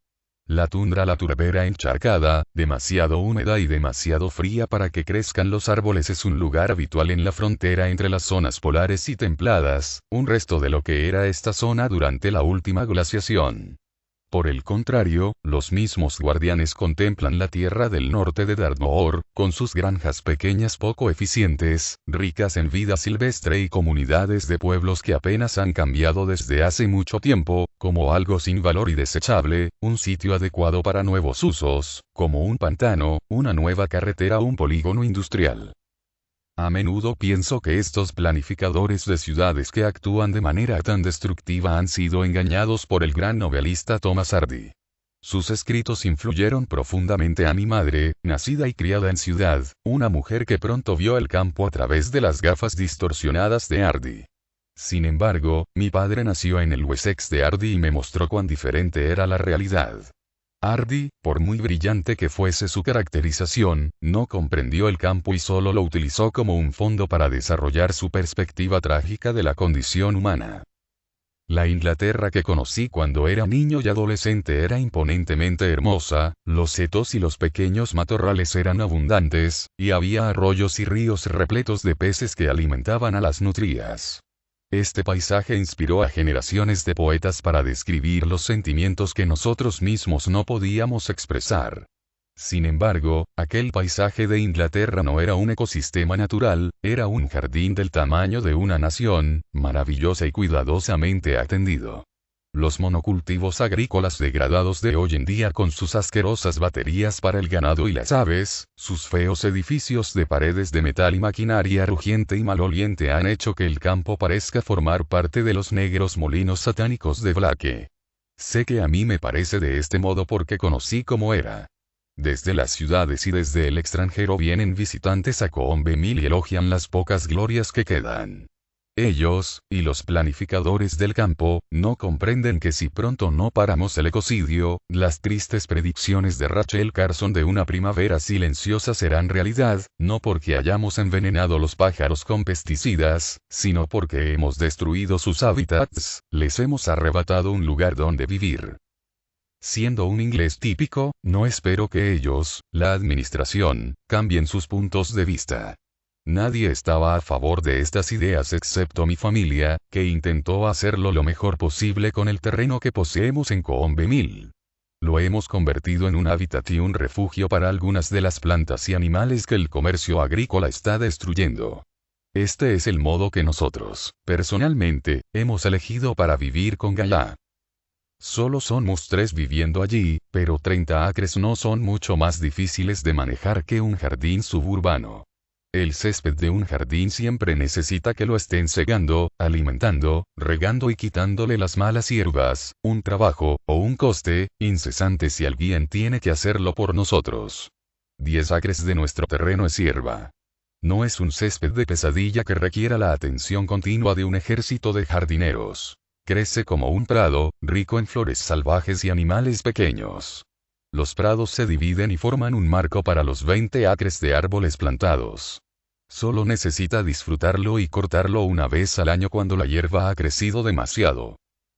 La turbera encharcada, demasiado húmeda y demasiado fría para que crezcan los árboles es un lugar habitual en la frontera entre las zonas polares y templadas, un resto de lo que era esta zona durante la última glaciación. Por el contrario, los mismos guardianes contemplan la tierra del norte de Dartmoor, con sus granjas pequeñas poco eficientes, ricas en vida silvestre y comunidades de pueblos que apenas han cambiado desde hace mucho tiempo, como algo sin valor y desechable, un sitio adecuado para nuevos usos, como un pantano, una nueva carretera o un polígono industrial. A menudo pienso que estos planificadores de ciudades que actúan de manera tan destructiva han sido engañados por el gran novelista Thomas Hardy. Sus escritos influyeron profundamente a mi madre, nacida y criada en ciudad, una mujer que pronto vio el campo a través de las gafas distorsionadas de Hardy. Sin embargo, mi padre nació en el Wessex de Hardy y me mostró cuán diferente era la realidad. Hardy, por muy brillante que fuese su caracterización, no comprendió el campo y solo lo utilizó como un fondo para desarrollar su perspectiva trágica de la condición humana. La Inglaterra que conocí cuando era niño y adolescente era imponentemente hermosa, los setos y los pequeños matorrales eran abundantes, y había arroyos y ríos repletos de peces que alimentaban a las nutrias. Este paisaje inspiró a generaciones de poetas para describir los sentimientos que nosotros mismos no podíamos expresar. Sin embargo, aquel paisaje de Inglaterra no era un ecosistema natural, era un jardín del tamaño de una nación, maravillosa y cuidadosamente atendido. Los monocultivos agrícolas degradados de hoy en día con sus asquerosas baterías para el ganado y las aves, sus feos edificios de paredes de metal y maquinaria rugiente y maloliente han hecho que el campo parezca formar parte de los negros molinos satánicos de Blake. Sé que a mí me parece de este modo porque conocí cómo era. Desde las ciudades y desde el extranjero vienen visitantes a Coombe Mill y elogian las pocas glorias que quedan. Ellos, y los planificadores del campo, no comprenden que si pronto no paramos el ecocidio, las tristes predicciones de Rachel Carson de una primavera silenciosa serán realidad, no porque hayamos envenenado los pájaros con pesticidas, sino porque hemos destruido sus hábitats, les hemos arrebatado un lugar donde vivir. Siendo un inglés típico, no espero que ellos, la administración, cambien sus puntos de vista. Nadie estaba a favor de estas ideas excepto mi familia, que intentó hacerlo lo mejor posible con el terreno que poseemos en Coombe Mill. Lo hemos convertido en un hábitat y un refugio para algunas de las plantas y animales que el comercio agrícola está destruyendo. Este es el modo que nosotros, personalmente, hemos elegido para vivir con Gaia. Solo somos 3 viviendo allí, pero 30 acres no son mucho más difíciles de manejar que un jardín suburbano. El césped de un jardín siempre necesita que lo estén segando, alimentando, regando y quitándole las malas hierbas, un trabajo, o un coste, incesante si alguien tiene que hacerlo por nosotros. 10 acres de nuestro terreno es hierba. No es un césped de pesadilla que requiera la atención continua de un ejército de jardineros. Crece como un prado, rico en flores salvajes y animales pequeños. Los prados se dividen y forman un marco para los 20 acres de árboles plantados. Solo necesita disfrutarlo y cortarlo una vez al año cuando la hierba ha crecido demasiado.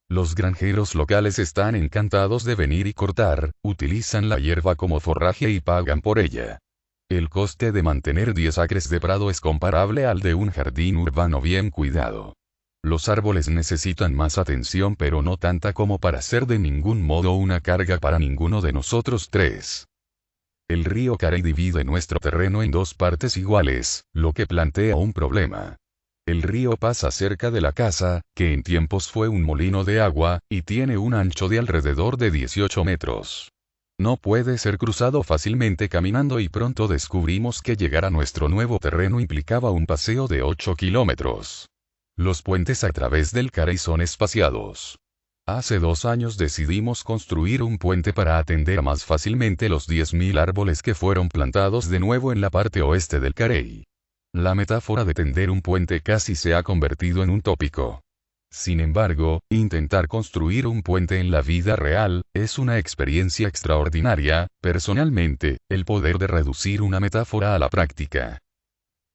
Los granjeros locales están encantados de venir y cortar, utilizan la hierba como forraje y pagan por ella. El coste de mantener 10 acres de prado es comparable al de un jardín urbano bien cuidado. Los árboles necesitan más atención pero no tanta como para ser de ningún modo una carga para ninguno de nosotros 3. El río Carey divide nuestro terreno en 2 partes iguales, lo que plantea un problema. El río pasa cerca de la casa, que en tiempos fue un molino de agua, y tiene un ancho de alrededor de 18 metros. No puede ser cruzado fácilmente caminando y pronto descubrimos que llegar a nuestro nuevo terreno implicaba un paseo de 8 kilómetros. Los puentes a través del Carey son espaciados. Hace 2 años decidimos construir un puente para atender más fácilmente los 10.000 árboles que fueron plantados de nuevo en la parte oeste del Carey. La metáfora de tender un puente casi se ha convertido en un tópico. Sin embargo, intentar construir un puente en la vida real, es una experiencia extraordinaria, personalmente, el poder de reducir una metáfora a la práctica.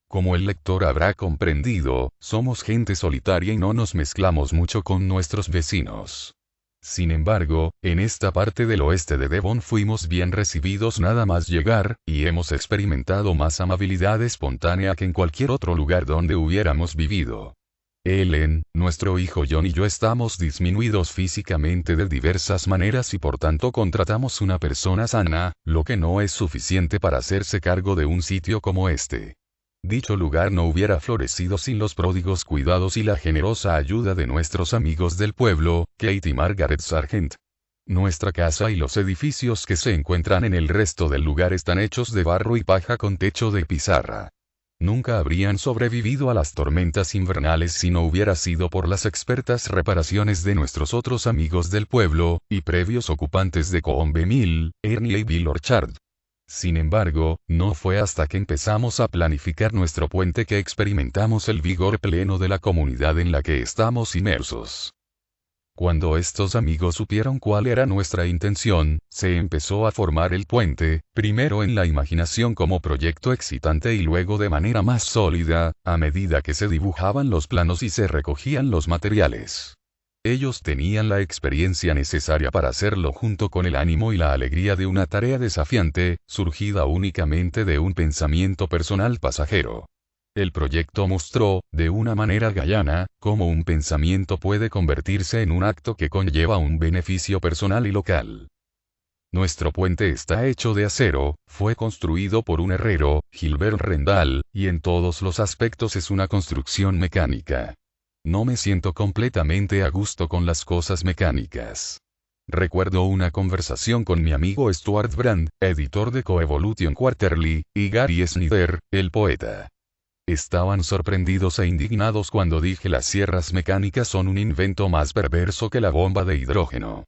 Como el lector habrá comprendido, somos gente solitaria y no nos mezclamos mucho con nuestros vecinos. Sin embargo, en esta parte del oeste de Devon fuimos bien recibidos nada más llegar, y hemos experimentado más amabilidad espontánea que en cualquier otro lugar donde hubiéramos vivido. Ellen, nuestro hijo John y yo estamos disminuidos físicamente de diversas maneras y por tanto contratamos una persona sana, lo que no es suficiente para hacerse cargo de un sitio como este. Dicho lugar no hubiera florecido sin los pródigos cuidados y la generosa ayuda de nuestros amigos del pueblo, Kate y Margaret Sargent. Nuestra casa y los edificios que se encuentran en el resto del lugar están hechos de barro y paja con techo de pizarra. Nunca habrían sobrevivido a las tormentas invernales si no hubiera sido por las expertas reparaciones de nuestros otros amigos del pueblo, y previos ocupantes de Coombe Mill, Ernie y Bill Orchard. Sin embargo, no fue hasta que empezamos a planificar nuestro puente que experimentamos el vigor pleno de la comunidad en la que estamos inmersos. Cuando estos amigos supieron cuál era nuestra intención, se empezó a formar el puente, primero en la imaginación como proyecto excitante y luego de manera más sólida, a medida que se dibujaban los planos y se recogían los materiales. Ellos tenían la experiencia necesaria para hacerlo junto con el ánimo y la alegría de una tarea desafiante, surgida únicamente de un pensamiento personal pasajero. El proyecto mostró, de una manera gaiana, cómo un pensamiento puede convertirse en un acto que conlleva un beneficio personal y local. Nuestro puente está hecho de acero, fue construido por un herrero, Gilbert Rendall, y en todos los aspectos es una construcción mecánica. No me siento completamente a gusto con las cosas mecánicas. Recuerdo una conversación con mi amigo Stuart Brand, editor de Coevolution Quarterly, y Gary Snyder, el poeta. Estaban sorprendidos e indignados cuando dije las sierras mecánicas son un invento más perverso que la bomba de hidrógeno.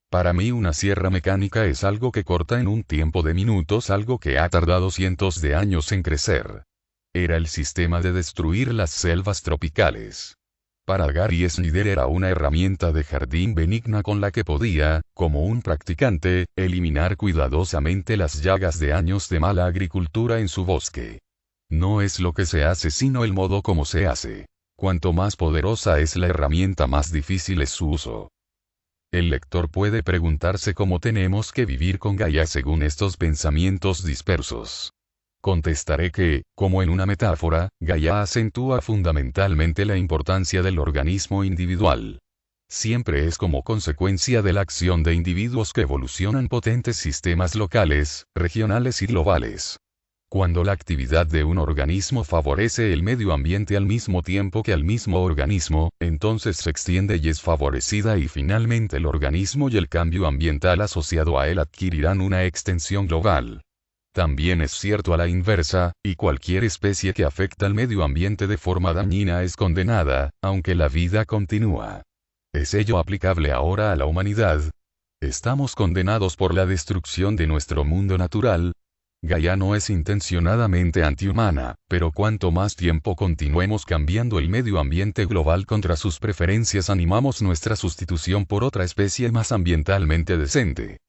Para mí una sierra mecánica es algo que corta en un tiempo de minutos algo que ha tardado cientos de años en crecer. Era el sistema de destruir las selvas tropicales. Para Gary Snyder era una herramienta de jardín benigna con la que podía, como un practicante, eliminar cuidadosamente las llagas de años de mala agricultura en su bosque. No es lo que se hace sino el modo como se hace. Cuanto más poderosa es la herramienta más difícil es su uso. El lector puede preguntarse cómo tenemos que vivir con Gaia según estos pensamientos dispersos. Contestaré que, como en una metáfora, Gaia acentúa fundamentalmente la importancia del organismo individual. Siempre es como consecuencia de la acción de individuos que evolucionan potentes sistemas locales, regionales y globales. Cuando la actividad de un organismo favorece el medio ambiente al mismo tiempo que al mismo organismo, entonces se extiende y es favorecida y finalmente el organismo y el cambio ambiental asociado a él adquirirán una extensión global. También es cierto a la inversa, y cualquier especie que afecta al medio ambiente de forma dañina es condenada, aunque la vida continúa. ¿Es ello aplicable ahora a la humanidad? ¿Estamos condenados por la destrucción de nuestro mundo natural? Gaia no es intencionadamente antihumana, pero cuanto más tiempo continuemos cambiando el medio ambiente global contra sus preferencias animamos nuestra sustitución por otra especie más ambientalmente decente.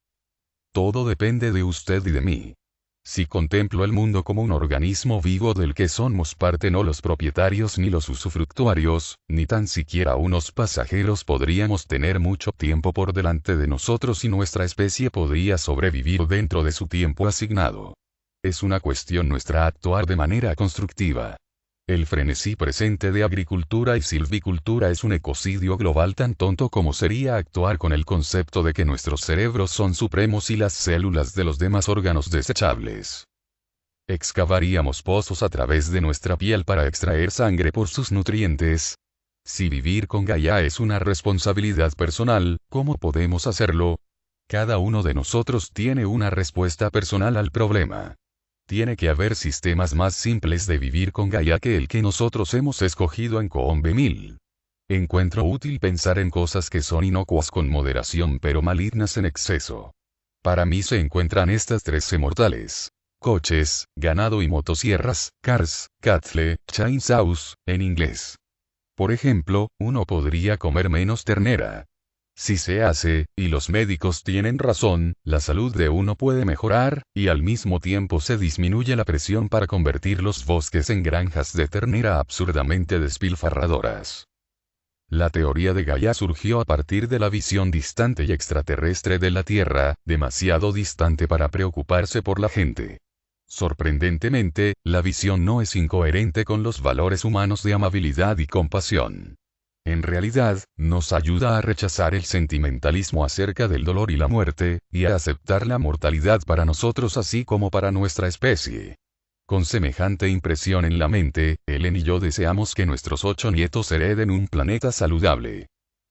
Todo depende de usted y de mí. Si contemplo el mundo como un organismo vivo del que somos parte, no los propietarios ni los usufructuarios, ni tan siquiera unos pasajeros, podríamos tener mucho tiempo por delante de nosotros y nuestra especie podría sobrevivir dentro de su tiempo asignado. Es una cuestión nuestra actuar de manera constructiva. El frenesí presente de agricultura y silvicultura es un ecocidio global tan tonto como sería actuar con el concepto de que nuestros cerebros son supremos y las células de los demás órganos desechables. Excavaríamos pozos a través de nuestra piel para extraer sangre por sus nutrientes. Si vivir con Gaia es una responsabilidad personal, ¿cómo podemos hacerlo? Cada uno de nosotros tiene una respuesta personal al problema. Tiene que haber sistemas más simples de vivir con Gaia que el que nosotros hemos escogido en Coombe 1000. Encuentro útil pensar en cosas que son inocuas con moderación pero malignas en exceso. Para mí se encuentran estas tres mortales: coches, ganado y motosierras, cars, cattle, chainsaws, en inglés. Por ejemplo, uno podría comer menos ternera. Si se hace, y los médicos tienen razón, la salud de uno puede mejorar, y al mismo tiempo se disminuye la presión para convertir los bosques en granjas de ternera absurdamente despilfarradoras. La teoría de Gaia surgió a partir de la visión distante y extraterrestre de la Tierra, demasiado distante para preocuparse por la gente. Sorprendentemente, la visión no es incoherente con los valores humanos de amabilidad y compasión. En realidad, nos ayuda a rechazar el sentimentalismo acerca del dolor y la muerte, y a aceptar la mortalidad para nosotros así como para nuestra especie. Con semejante impresión en la mente, Ellen y yo deseamos que nuestros 8 nietos hereden un planeta saludable.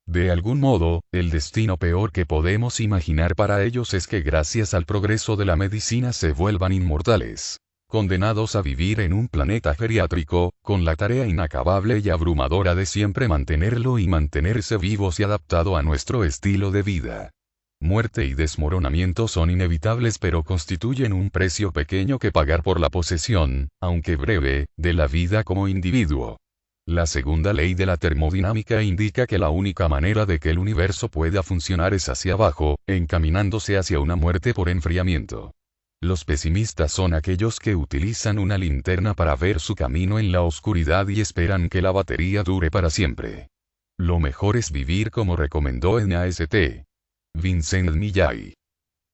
De algún modo, el destino peor que podemos imaginar para ellos es que gracias al progreso de la medicina se vuelvan inmortales, condenados a vivir en un planeta geriátrico, con la tarea inacabable y abrumadora de siempre mantenerlo y mantenerse vivos y adaptado a nuestro estilo de vida. Muerte y desmoronamiento son inevitables, pero constituyen un precio pequeño que pagar por la posesión, aunque breve, de la vida como individuo. La segunda ley de la termodinámica indica que la única manera de que el universo pueda funcionar es hacia abajo, encaminándose hacia una muerte por enfriamiento. Los pesimistas son aquellos que utilizan una linterna para ver su camino en la oscuridad y esperan que la batería dure para siempre. Lo mejor es vivir como recomendó N.A.S.T. Vincent Millay.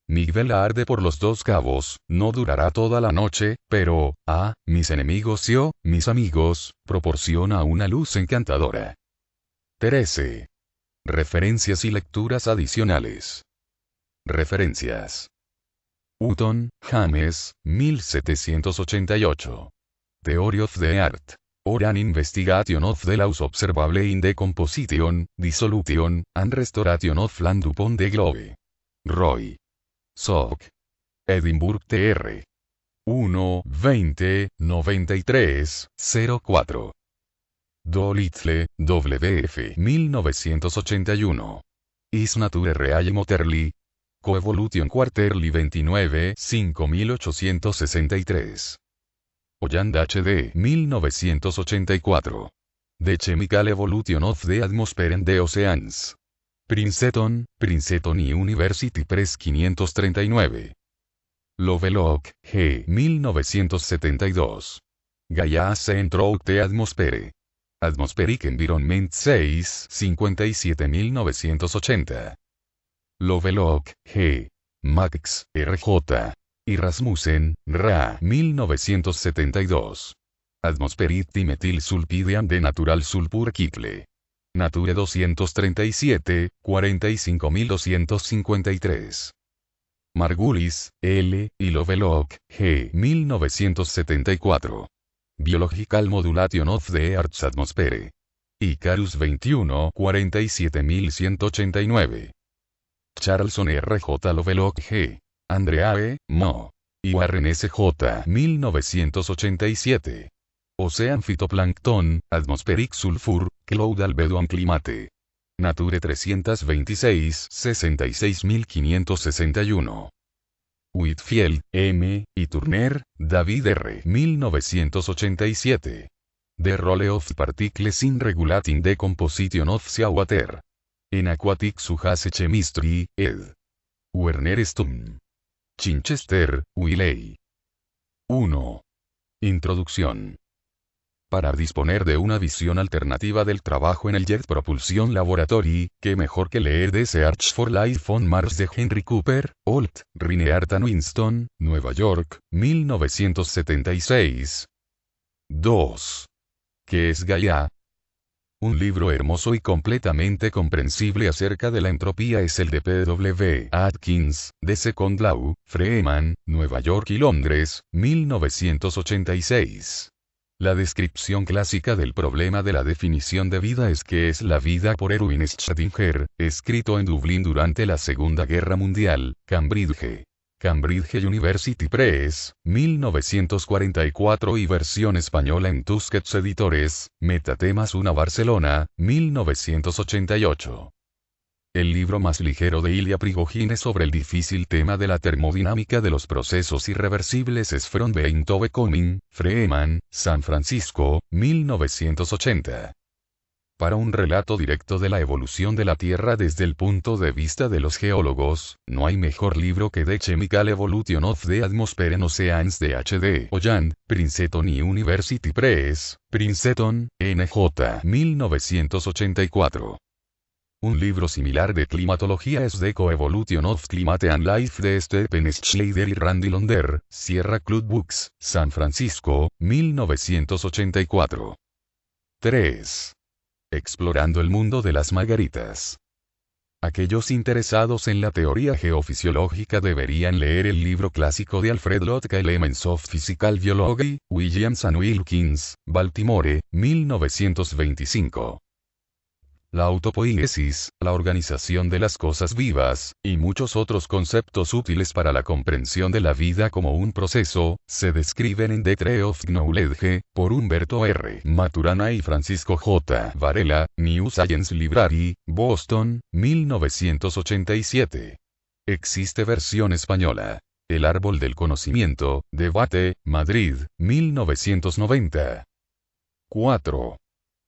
Mi vela arde por los 2 cabos, no durará toda la noche, pero, mis enemigos y mis amigos, proporciona una luz encantadora. 13. Referencias y lecturas adicionales. Referencias. Hutton, James, 1788. Theory of the Art. Or an Investigation of the Laws Observable in the Composition, Dissolution, and Restoration of Land upon the Globe. Roy. Soc. Edinburgh Tr. 1-20-93-04. Dolittle, W.F. 1981. Is Nature Real Motorly? Coevolution Quarterly 29 5863. Holland H.D. 1984. The Chemical Evolution of the Atmosphere and the Oceans. Princeton University Press 539. Lovelock, G. 1972. Gaia Ascent Through the Atmosphere. Atmospheric Environment 6 57.980. Lovelock, G. Max, R.J. y Rasmussen, Ra. 1972. Atmospheric Dimethyl Sulfide de Natural Sulfur Kitle. Nature 237, 45253. Margulis, L., y Lovelock, G. 1974. Biological Modulation of the Earth's Atmosphere. Icarus 21, 47189. Charlson R. J. Lovelock G. Andrea E. Mo. y Warren S. J. 1987. Ocean Phytoplankton, Atmospheric Sulfur, Cloud Albedo and Climate. Nature 326, 66561. Whitfield, M., y Turner, David R. 1987. The Role of Particles in Regulating Decomposition of Seawater. En Aquatic Surface Chemistry, ed. Werner Stone. Chichester, Wiley. 1. Introducción. Para disponer de una visión alternativa del trabajo en el Jet Propulsion Laboratory, qué mejor que leer The Search for Life on Mars de Henry Cooper, Holt, Rineart and Winston, Nueva York, 1976. 2. ¿Qué es Gaia? Un libro hermoso y completamente comprensible acerca de la entropía es el de P.W. Atkins, de Second Law, Freeman, Nueva York y Londres, 1986. La descripción clásica del problema de la definición de vida es que es la vida por Erwin Schrödinger, escrito en Dublín durante la Segunda Guerra Mundial, Cambridge. Cambridge University Press, 1944 y versión española en Tusquets Editores, Metatemas 1 Barcelona, 1988. El libro más ligero de Ilya Prigogine sobre el difícil tema de la termodinámica de los procesos irreversibles es From Being to Becoming, Freeman, San Francisco, 1980. Para un relato directo de la evolución de la Tierra desde el punto de vista de los geólogos, no hay mejor libro que The Chemical Evolution of the Atmosphere and Oceans de H.D. Holland, Princeton University Press, Princeton, NJ. 1984. Un libro similar de climatología es The Coevolution of Climate and Life de Stephen Schleider y Randy Londer, Sierra Club Books, San Francisco, 1984. 3. Explorando el mundo de las margaritas. Aquellos interesados en la teoría geofisiológica deberían leer el libro clásico de Alfred Lotka Elements of Physical Biology, Williams and Wilkins, Baltimore, 1925. La autopoiesis, la organización de las cosas vivas, y muchos otros conceptos útiles para la comprensión de la vida como un proceso, se describen en The Tree of Knowledge, por Humberto R. Maturana y Francisco J. Varela, New Science Library, Boston, 1987. Existe versión española. El árbol del conocimiento, Debate, Madrid, 1990. 4.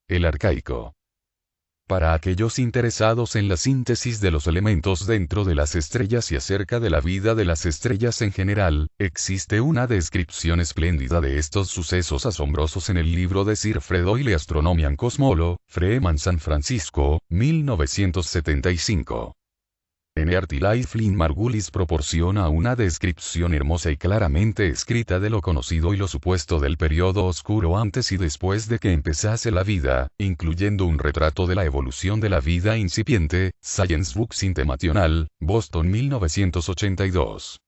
El arcaico. Para aquellos interesados en la síntesis de los elementos dentro de las estrellas y acerca de la vida de las estrellas en general, existe una descripción espléndida de estos sucesos asombrosos en el libro de Sir Fred Hoyle Astronomian Cosmolo, Freeman San Francisco, 1975. En Earth Life Lynn Margulis proporciona una descripción hermosa y claramente escrita de lo conocido y lo supuesto del periodo oscuro antes y después de que empezase la vida, incluyendo un retrato de la evolución de la vida incipiente, Science Books International, Boston 1982.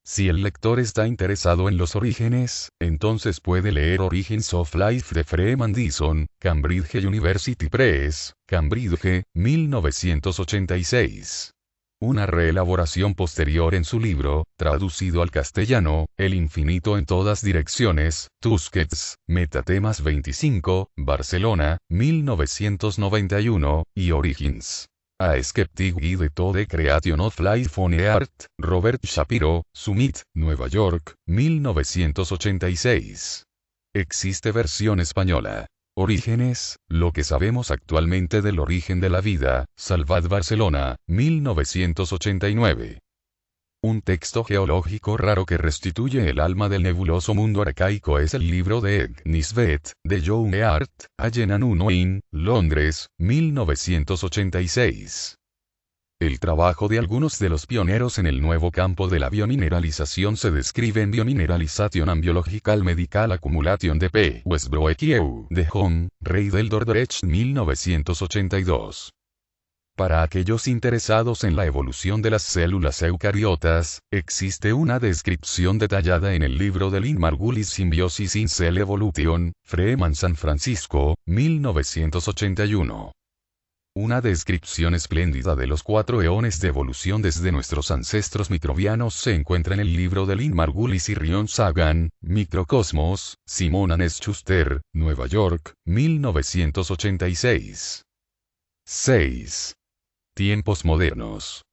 Si el lector está interesado en los orígenes, entonces puede leer Origins of Life de Freeman Dyson, Cambridge University Press, Cambridge, 1986. Una reelaboración posterior en su libro, traducido al castellano, El infinito en todas direcciones, Tusquets, Metatemas 25, Barcelona, 1991, y Origins. A Skeptic Guide to the Creation of Life on Earth, Robert Shapiro, Summit, Nueva York, 1986. Existe versión española. Orígenes, lo que sabemos actualmente del origen de la vida, Salvat Barcelona, 1989. Un texto geológico raro que restituye el alma del nebuloso mundo arcaico es el libro de Ed Nisbet, de John Eart, Allen and Unwin, Londres, 1986. El trabajo de algunos de los pioneros en el nuevo campo de la biomineralización se describe en Biomineralization and Biological Medical Accumulation de P. Westbroek y EU. de Hong, Rey del Dordrecht 1982. Para aquellos interesados en la evolución de las células eucariotas, existe una descripción detallada en el libro de Lynn Margulis Symbiosis in Cell Evolution, Freeman San Francisco, 1981. Una descripción espléndida de los 4 eones de evolución desde nuestros ancestros microbianos se encuentra en el libro de Lynn Margulis y Rion Sagan, Microcosmos, Simon and Schuster, Nueva York, 1986. 6. Tiempos modernos.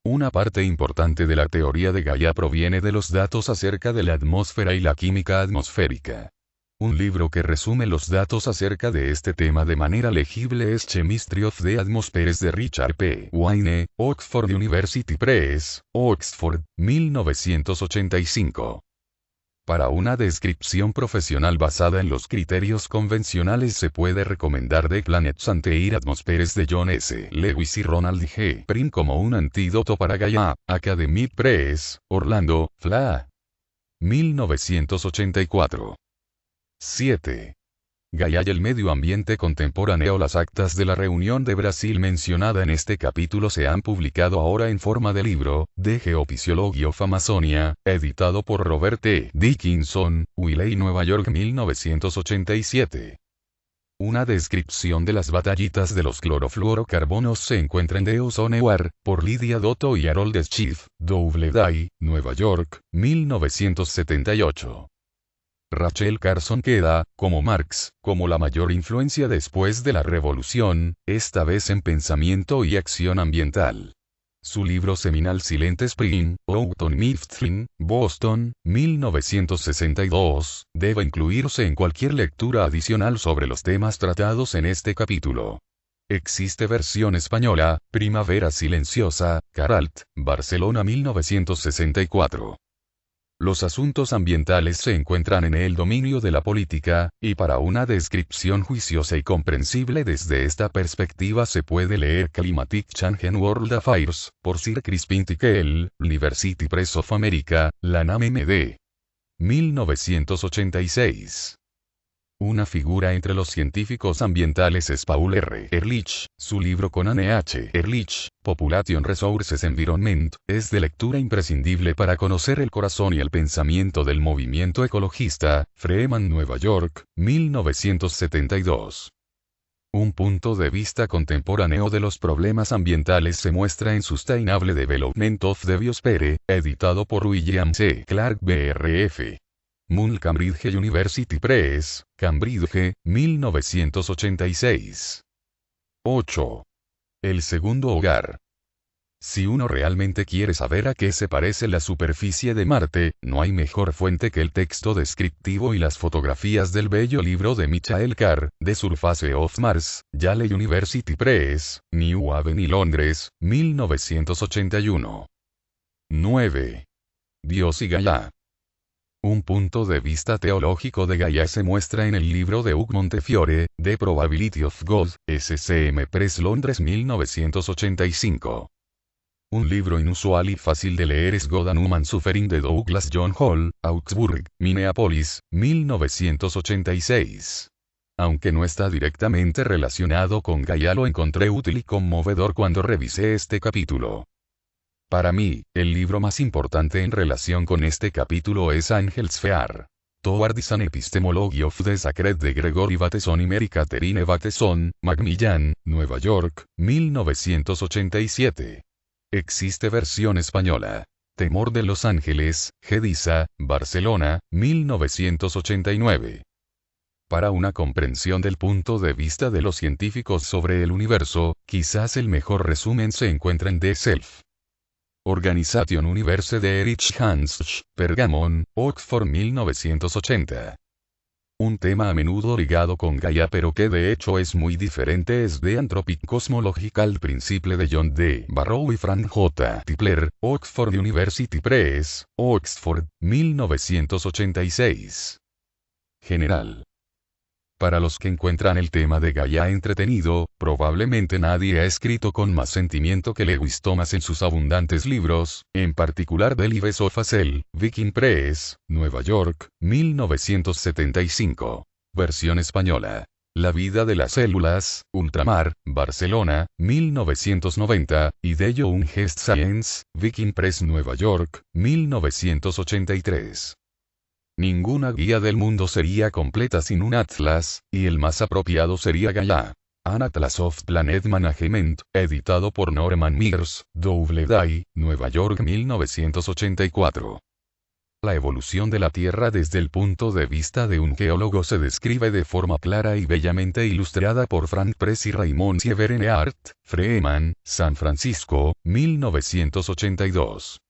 Una parte importante de la teoría de Gaia proviene de los datos acerca de la atmósfera y la química atmosférica. Un libro que resume los datos acerca de este tema de manera legible es Chemistry of the Atmospheres de Richard P. Wayne, Oxford University Press, Oxford, 1985. Para una descripción profesional basada en los criterios convencionales se puede recomendar The Planets and Their Atmospheres de John S. Lewis y Ronald G. Prim como un antídoto para Gaia, Academy Press, Orlando, FLA. 1984. 7. Gaia y el medio ambiente contemporáneo. Las actas de la reunión de Brasil mencionada en este capítulo se han publicado ahora en forma de libro, de Geophysiology of Amazonia, editado por Robert T. Dickinson, Wiley, Nueva York 1987. Una descripción de las batallitas de los clorofluorocarbonos se encuentra en The Ozone War, por Lydia Dotto y Harold Schiff, Doubleday, Nueva York, 1978. Rachel Carson queda, como Marx, como la mayor influencia después de la revolución, esta vez en pensamiento y acción ambiental. Su libro seminal Silent Spring, Autumn Mifflin, Boston, 1962, debe incluirse en cualquier lectura adicional sobre los temas tratados en este capítulo. Existe versión española, Primavera Silenciosa, Caralt, Barcelona 1964. Los asuntos ambientales se encuentran en el dominio de la política, y para una descripción juiciosa y comprensible desde esta perspectiva se puede leer Climatic Change and World Affairs, por Sir Crispin Tickell, University Press of America, Lanham MD. 1986. Una figura entre los científicos ambientales es Paul R. Ehrlich. Su libro con Anne H. Ehrlich, Population Resources Environment, es de lectura imprescindible para conocer el corazón y el pensamiento del movimiento ecologista. Freeman, Nueva York, 1972. Un punto de vista contemporáneo de los problemas ambientales se muestra en Sustainable Development of the Biosphere, editado por William C. Clark BRF. Moon Cambridge University Press, Cambridge, 1986. 8. El segundo hogar. Si uno realmente quiere saber a qué se parece la superficie de Marte, no hay mejor fuente que el texto descriptivo y las fotografías del bello libro de Michael Carr, The Surface of Mars, Yale University Press, New Haven, Londres, 1981. 9. Dios y Gaia. Un punto de vista teológico de Gaia se muestra en el libro de Hugh Montefiore, The Probability of God, SCM Press Londres 1985. Un libro inusual y fácil de leer es God and Human Suffering de Douglas John Hall, Augsburg, Minneapolis, 1986. Aunque no está directamente relacionado con Gaia, lo encontré útil y conmovedor cuando revisé este capítulo. Para mí, el libro más importante en relación con este capítulo es Angels Fear. Towards an Epistemology of the Sacred de Gregory Bateson y Mary Catherine Bateson, Macmillan, Nueva York, 1987. Existe versión española. Temor de los Ángeles, Gedisa, Barcelona, 1989. Para una comprensión del punto de vista de los científicos sobre el universo, quizás el mejor resumen se encuentra en The Self. Organization Universe de Erich Hans, Pergamon, Oxford 1980. Un tema a menudo ligado con Gaia pero que de hecho es muy diferente es The Anthropic Cosmological Principle de John D. Barrow y Frank J. Tipler, Oxford University Press, Oxford, 1986. General. Para los que encuentran el tema de Gaia entretenido, probablemente nadie ha escrito con más sentimiento que Lewis Thomas en sus abundantes libros, en particular The Lives of a Cell, Viking Press, Nueva York, 1975. Versión española. La vida de las células, Ultramar, Barcelona, 1990, y The Young Gest Science, Viking Press Nueva York, 1983. Ninguna guía del mundo sería completa sin un atlas, y el más apropiado sería Gaia. An Atlas of Planet Management, editado por Norman Mears, Doubleday, Nueva York 1984. La evolución de la Tierra desde el punto de vista de un geólogo se describe de forma clara y bellamente ilustrada por Frank Press y Raymond Sieverenart, Freeman, San Francisco, 1982.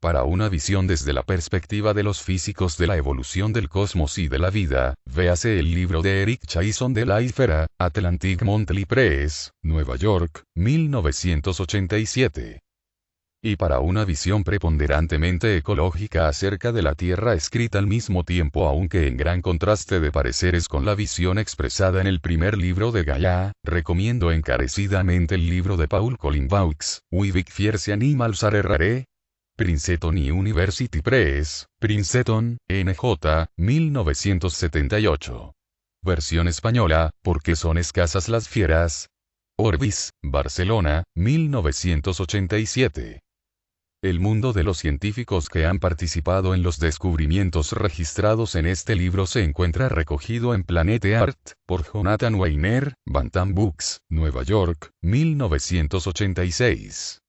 Para una visión desde la perspectiva de los físicos de la evolución del cosmos y de la vida, véase el libro de Eric Chaisson de la Esfera, Atlantic Monthly Press, Nueva York, 1987. Y para una visión preponderantemente ecológica acerca de la Tierra escrita al mismo tiempo aunque en gran contraste de pareceres con la visión expresada en el primer libro de Gaia, recomiendo encarecidamente el libro de Paul Colin Vaux, We Big Fierce Animals Are Rare. Princeton University Press, Princeton, NJ, 1978. Versión española, ¿Por qué son escasas las fieras? Orbis, Barcelona, 1987. El mundo de los científicos que han participado en los descubrimientos registrados en este libro se encuentra recogido en Planet Art, por Jonathan Weiner, Bantam Books, Nueva York, 1986.